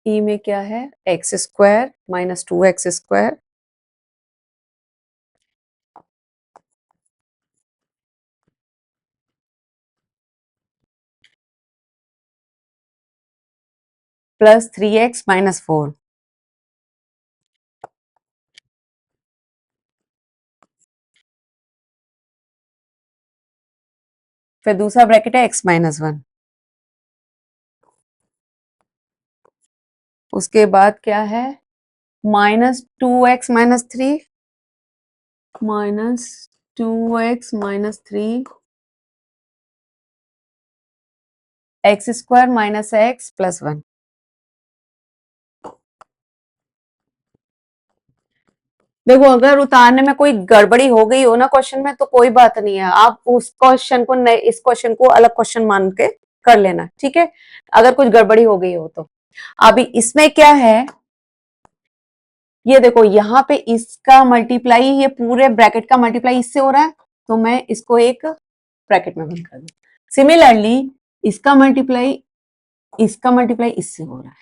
ई में क्या है, x² minus 2x² plus 3x minus 4, फिर दूसरा ब्रैकेट है x माइनस 1, उसके बाद क्या है -2x minus 3 minus 2x minus 3 x² minus x plus 1। देखो, अगर उतारने में कोई गड़बड़ी हो गई हो ना क्वेश्चन में, तो कोई बात नहीं है, आप उस क्वेश्चन को इस क्वेश्चन को अलग क्वेश्चन मान के कर लेना, ठीक है, अगर कुछ गड़बड़ी हो गई हो तो। अभी इसमें क्या है, ये देखो, यहाँ पे इसका मल्टीप्लाई, ये पूरे ब्रैकेट का मल्टीप्लाई इससे हो रहा है, तो मैं इसको एक ब्रैकेट में बंद कर दूं। सिमिलरली इसका मल्टीप्लाई इससे हो रहा है,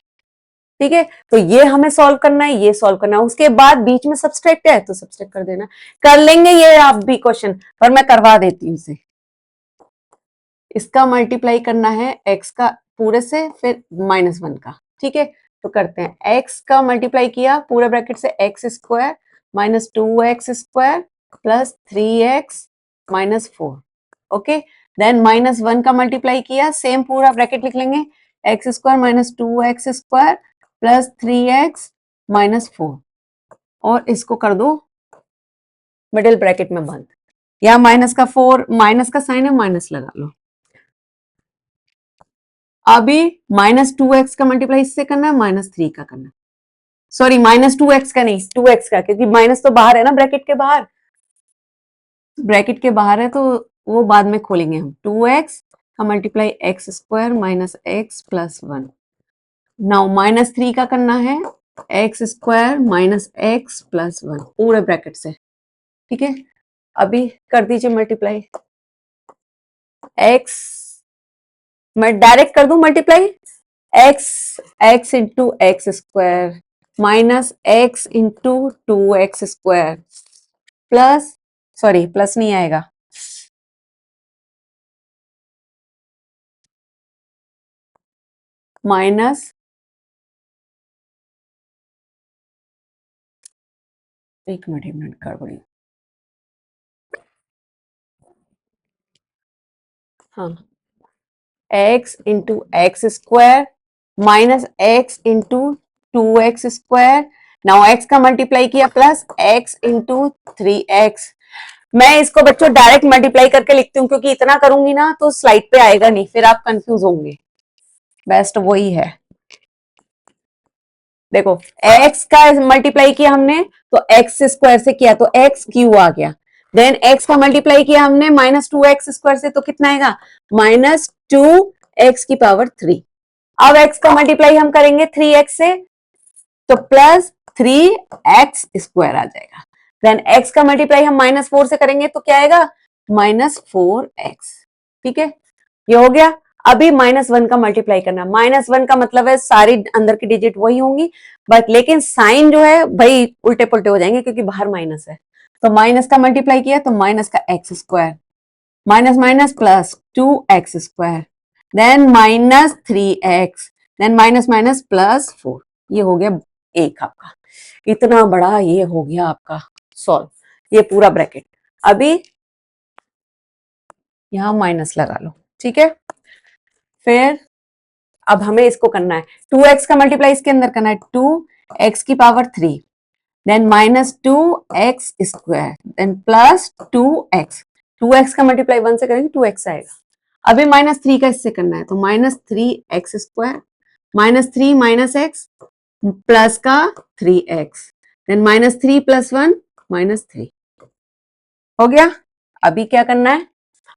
ठीक है, तो ये हमें सॉल्व करना है, ये सॉल्व करना है, उसके बाद बीच में सब्सट्रैक्ट है तो सब्सट्रैक्ट कर देना, कर लेंगे ये आप भी क्वेश्चन, पर मैं करवा देती हूँ इसे। इसका मल्टीप्लाई करना है x का पूरे से, फिर -1 का, ठीक है, तो करते हैं, x का मल्टीप्लाई किया पूरे ब्रैकेट से, x² minus 2x² plus 3x minus 4, okay, then -1 का मल्टीप्लाई किया, सेम पूरा ब्रैकेट लिख लेंगे, X square minus 2x square plus 3x minus 4, और इसको कर दो मिडिल ब्रैकेट में बंद। या माइनस का 4, माइनस का साइन है, माइनस लगा लो। अभी -2x का मल्टीप्लाई इससे करना है, -3 का करना है, सॉरी -2x का नहीं, 2x का, क्योंकि माइनस तो बाहर है ना, ब्रैकेट के बाहर, ब्रैकेट के बाहर है तो वो बाद में खोलेंगे हम। 2x का multiply x square minus x plus 1। Now -3 का करना है, x square minus x plus 1 पूरे ब्रैकेट से, ठीक है। अभी कर दीजिए मल्टीप्लाई, एक्स, मैं डायरेक्ट कर दूं multiply, x into x square minus x into 2x square plus, sorry plus नहीं आएगा, माइनस, एक मिनट गड़बड़ी, हाँ, x into x square minus x into 2x square, now x का मल्टीप्लाई किया प्लस एक्स इंटू 3x। मैं इसको बच्चों डायरेक्ट मल्टीप्लाई करके लिखती हूँ, क्योंकि इतना करूंगी ना तो स्लाइड पे आएगा नहीं, फिर आप कंफ्यूज होंगे, बेस्ट वही है। देखो x का मल्टीप्लाई किया हमने तो x स्क्वायर से किया तो एक्स क्यू आ गया, देन x का मल्टीप्लाई किया हमने -2x स्क्वायर से तो कितना आएगा, -2x की पावर 3। अब x का मल्टीप्लाई हम करेंगे 3x से तो प्लस 3x स्क्वायर आ जाएगा, देन x का मल्टीप्लाई हम -4 से करेंगे तो क्या आएगा, -4x, ठीक है, ये हो गया। अभी -1 का मल्टीप्लाई करना, -1 का मतलब है सारी अंदर की डिजिट वही होंगी, बट लेकिन साइन जो है भाई उल्टे पुल्टे हो जाएंगे क्योंकि बाहर माइनस है, तो माइनस का मल्टीप्लाई किया तो माइनस का X square, minus minus plus 2x square, then -3x, then minus minus plus 4, ये हो गया एक आपका, इतना बड़ा ये हो गया आपका सॉल्व, ये पूरा ब्रैकेट। अभी यहां माइनस लगा लो, ठीक है। फिर अब हमें इसको करना है 2x का मल्टीप्लाई इसके अंदर करना है, 2x की power 3, then -2x square, then plus 2x, 2x का मल्टीप्लाई 1 से करेंगे 2x आएगा। अभी -3 का इससे करना है तो -3x square, -3 minus x plus का 3x, देन -3 प्लस 1 -3, हो गया। अभी क्या करना है,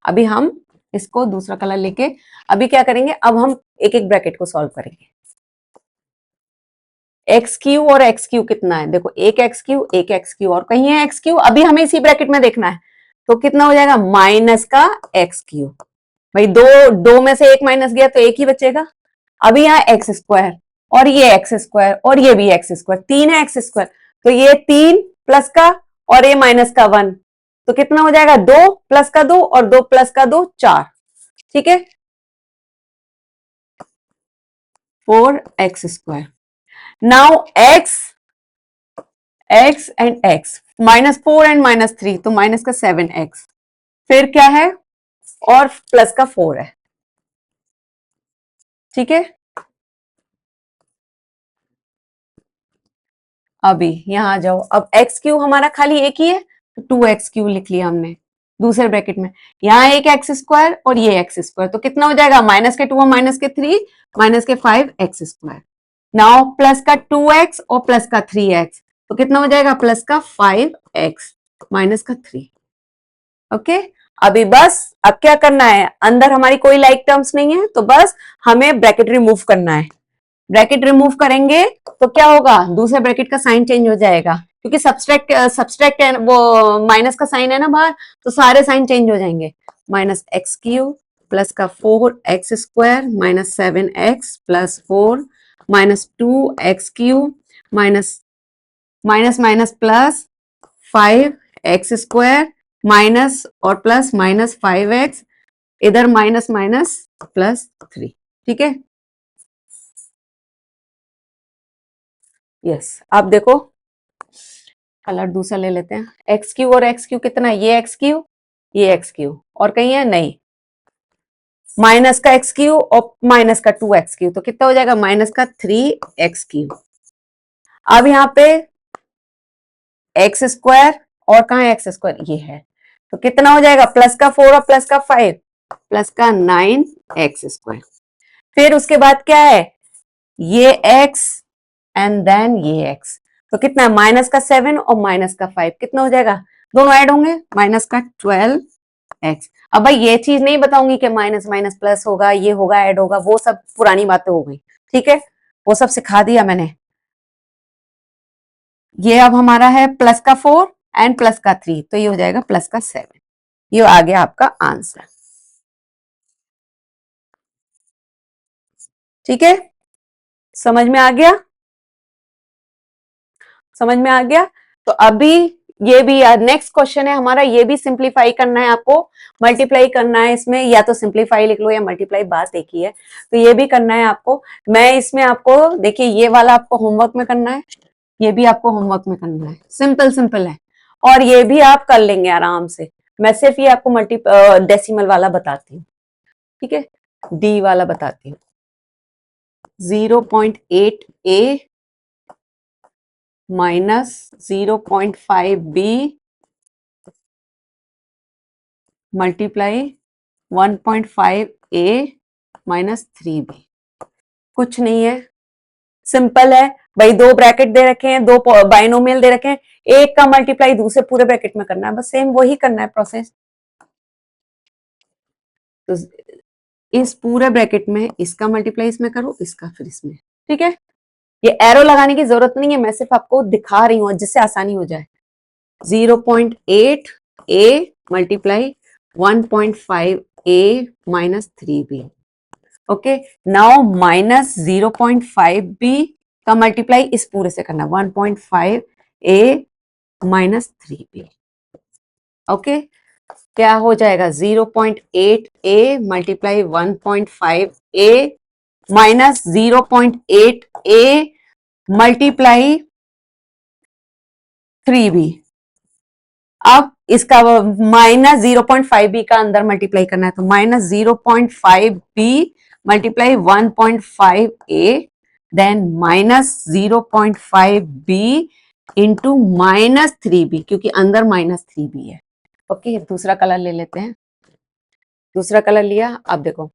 अभी हम इसको दूसरा कलर लेके अभी क्या करेंगे, अब हम एक एक ब्रैकेट को सॉल्व करेंगे। एक्स क्यू और एक्स क्यू कितना है, देखो एक एक्स क्यू और कहीं है एक्स क्यू, अभी हमें इसी ब्रैकेट में देखना है, तो कितना हो जाएगा, माइनस का एक्स क्यू, भाई दो दो में से एक माइनस गया तो एक ही बचेगा। अभी यहाँ एक्स स्क्वायर और ये एक्स स्क्वायर और ये भी एक्स स्क्वायर, तीन है एक्स स्क्वायर, तो ये 3 प्लस का और ये माइनस का 1, तो कितना हो जाएगा, 2 प्लस का 2 और 2 प्लस का 2 4, ठीक है, 4x square. Now x and x, -4 and -3 तो माइनस का 7x, फिर क्या है और प्लस का 4 है, ठीक है। अभी यहां आ जाओ, अब एक्स क्यू हमारा खाली एक ही है तो 2x क्यू लिख लिया हमने दूसरे ब्रैकेट में, यहाँ एक एक्स स्क्वायर और ये एक्स स्क्वायर, तो कितना हो जाएगा, माइनस के 2 और माइनस के 3 माइनस के 5x स्क्वायर। नाउ प्लस का 2x और प्लस का 3x, तो कितना हो जाएगा, प्लस का 5x माइनस का 3, ओके। अभी बस अब क्या करना है, अंदर हमारी कोई लाइक टर्म्स नहीं है तो बस हमें ब्रैकेट रिमूव करना है, ब्रैकेट रिमूव करेंगे तो क्या होगा, दूसरे ब्रैकेट का साइन चेंज हो जाएगा, क्योंकि सबस्ट्रैक्ट सबस्ट्रैक्ट वो माइनस का साइन है ना बाहर, तो सारे साइन चेंज हो जाएंगे, -x³ प्लस का 4x square minus 7x plus 4 -2x³ minus minus minus plus 5x square minus और प्लस -5x, इधर माइनस माइनस प्लस 3, ठीक है। यस, आप देखो कलर दूसरा ले लेते हैं, एक्स क्यू और एक्स क्यू कितना है, ये एक्स क्यू और कहीं है नहीं, माइनस का एक्स क्यू और माइनस का 2x3, तो कितना हो जाएगा माइनस का 3x3। अब यहाँ पे एक्स स्क्वायर, और कहाँ है एक्स स्क्वायर, ये है, तो कितना हो जाएगा प्लस का 4 और प्लस का 5, प्लस का 9x²। फिर उसके बाद क्या है, ये x एंड देन ये x, तो कितना है माइनस का 7 और माइनस का 5, कितना हो जाएगा, दोनों ऐड होंगे, माइनस का 12x। अब भाई ये चीज नहीं बताऊंगी कि माइनस माइनस प्लस होगा, ये होगा ऐड होगा, वो सब पुरानी बातें हो गई, ठीक है, वो सब सिखा दिया मैंने। ये अब हमारा है प्लस का 4 एंड प्लस का 3, तो ये हो जाएगा प्लस का 7। ये आ गया आपका आंसर, ठीक है, समझ में आ गया, समझ में आ गया। तो अभी ये भी नेक्स्ट क्वेश्चन है हमारा, ये भी सिंप्लीफाई करना है आपको, मल्टीप्लाई करना है इसमें, या तो सिंप्लीफाई लिख लो या मल्टीप्लाई, बात एक ही है, तो ये भी करना है आपको। मैं इसमें आपको देखिए, ये वाला आपको होमवर्क में करना है, ये भी आपको होमवर्क में करना है, सिंपल सिंपल है, और ये भी आप कर लेंगे आराम से। मैं सिर्फ ये आपको डेसिमल वाला बताती हूँ, ठीक है, डी वाला बताती हूँ। 0.8a minus 0.5b multiply 1.5a minus 3b। कुछ नहीं है, सिंपल है भाई, दो ब्रैकेट दे रखे हैं, दो बाइनोमियल दे रखे हैं, एक का मल्टीप्लाई दूसरे पूरे ब्रैकेट में करना है, बस सेम वही करना है प्रोसेस। तो इस पूरे ब्रैकेट में इसका मल्टीप्लाई इसमें करो, इसका फिर इसमें, ठीक है। ये एरो लगाने की जरूरत नहीं है, मैं सिर्फ आपको दिखा रही हूँ जिससे आसानी हो जाए। 0.8a multiply 1.5a minus 3b। Okay, now minus 0.5b का मल्टीप्लाई इस पूरे से करना, 1.5a माइनस 3b। ओके, क्या हो जाएगा 0.8a multiply 1.5a minus 0.8a multiply 3b। अब इसका माइनस 0.5b का अंदर मल्टीप्लाई करना है, तो minus 0.5b multiply 1.5a then minus 0.5b into minus 3b, क्योंकि अंदर माइनस 3b है। ओके, दूसरा कलर ले लेते हैं, दूसरा कलर लिया, अब देखो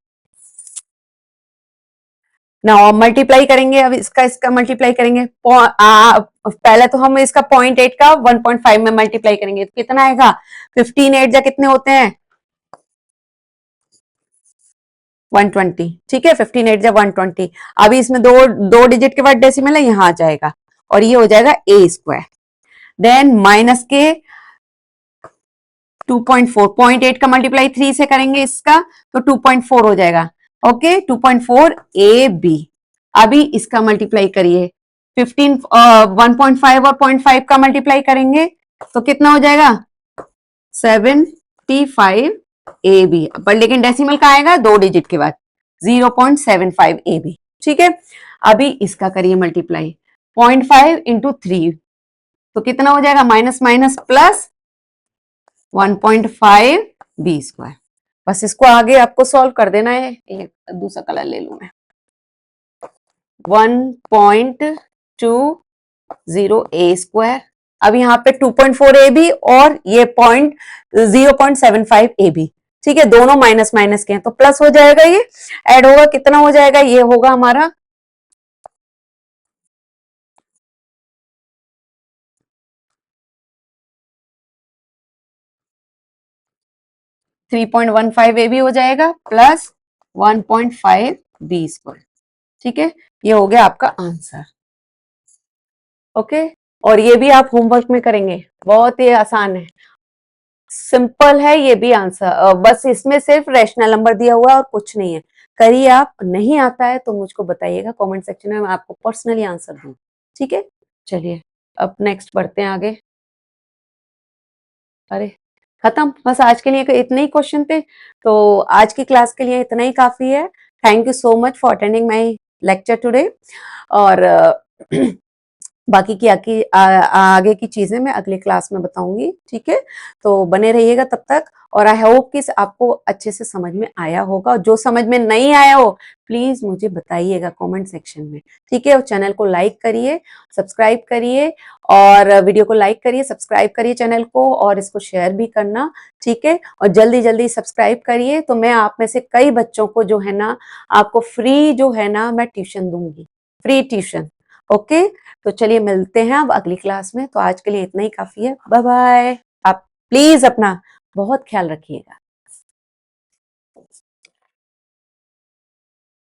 ना मल्टीप्लाई करेंगे, अब इसका इसका मल्टीप्लाई करेंगे, पहले तो हम इसका 0.8 का 1.5 में मल्टीप्लाई करेंगे, तो कितना आएगा 15 8 जा कितने होते हैं 120, ठीक है, 15 8 जा 120। अभी इसमें दो दो डिजिट के बाद डेसिमल है, यहाँ आ जाएगा और ये हो जाएगा a²। देन माइनस के 2.4, 0.8 का मल्टीप्लाई 3 से करेंगे इसका, तो 2.4 हो जाएगा। Okay, 2.4 ab। अभी इसका मल्टीप्लाई करिए 15 1.5 और 0.5 का मल्टीप्लाई करेंगे तो कितना हो जाएगा 75 ab, पर लेकिन डेसिमल का आएगा दो डिजिट के बाद 0.75 ab, ठीक है। अभी इसका करिए मल्टीप्लाई 0.5 इंटू 3, तो कितना हो जाएगा माइनस माइनस प्लस 1.5 b²। बस इसको आगे आपको सॉल्व कर देना है। एक दूसरा कलर ले लू मैं, 1.20a²। अब यहाँ पे 2.4 ab और ये 0.75 ab, ठीक है, दोनों माइनस माइनस के हैं तो प्लस हो जाएगा, ये ऐड होगा, कितना हो जाएगा, ये होगा हमारा 3.15 ab हो जाएगा प्लस 1.5 b², ठीक है, ये हो गया आपका आंसर। ओके, और ये भी आप होमवर्क में करेंगे, बहुत ही आसान है, सिंपल है ये भी आंसर, बस इसमें सिर्फ रैशनल नंबर दिया हुआ है और कुछ नहीं है। करिए आप, नहीं आता है तो मुझको बताइएगा कमेंट सेक्शन में, मैं आपको पर्सनली आंसर दूं, ठीक है। चलिए अब नेक्स्ट बढ़ते हैं आगे। अरे खत्म, बस आज के लिए इतने ही क्वेश्चन थे, तो आज की क्लास के लिए इतना ही काफी है। Thank you so much for attending my lecture today. और बाकी की आगे की चीजें मैं अगली क्लास में बताऊंगी, ठीक है। तो बने रहिएगा तब तक, और आई होप कि आपको अच्छे से समझ में आया होगा। जो समझ में नहीं आया हो प्लीज मुझे बताइएगा कमेंट सेक्शन में, ठीक है। और चैनल को लाइक करिए, सब्सक्राइब करिए, और वीडियो को लाइक करिए, सब्सक्राइब करिए चैनल को, और इसको शेयर भी करना, ठीक है। और जल्दी जल्दी सब्सक्राइब करिए, तो मैं आप में से कई बच्चों को जो है ना, आपको फ्री जो है ना मैं ट्यूशन दूंगी, फ्री ट्यूशन, ओके। तो चलिए मिलते हैं अब अगली क्लास में। तो आज के लिए इतना ही काफी है। Bye bye. आप प्लीज अपना बहुत ख्याल रखिएगा।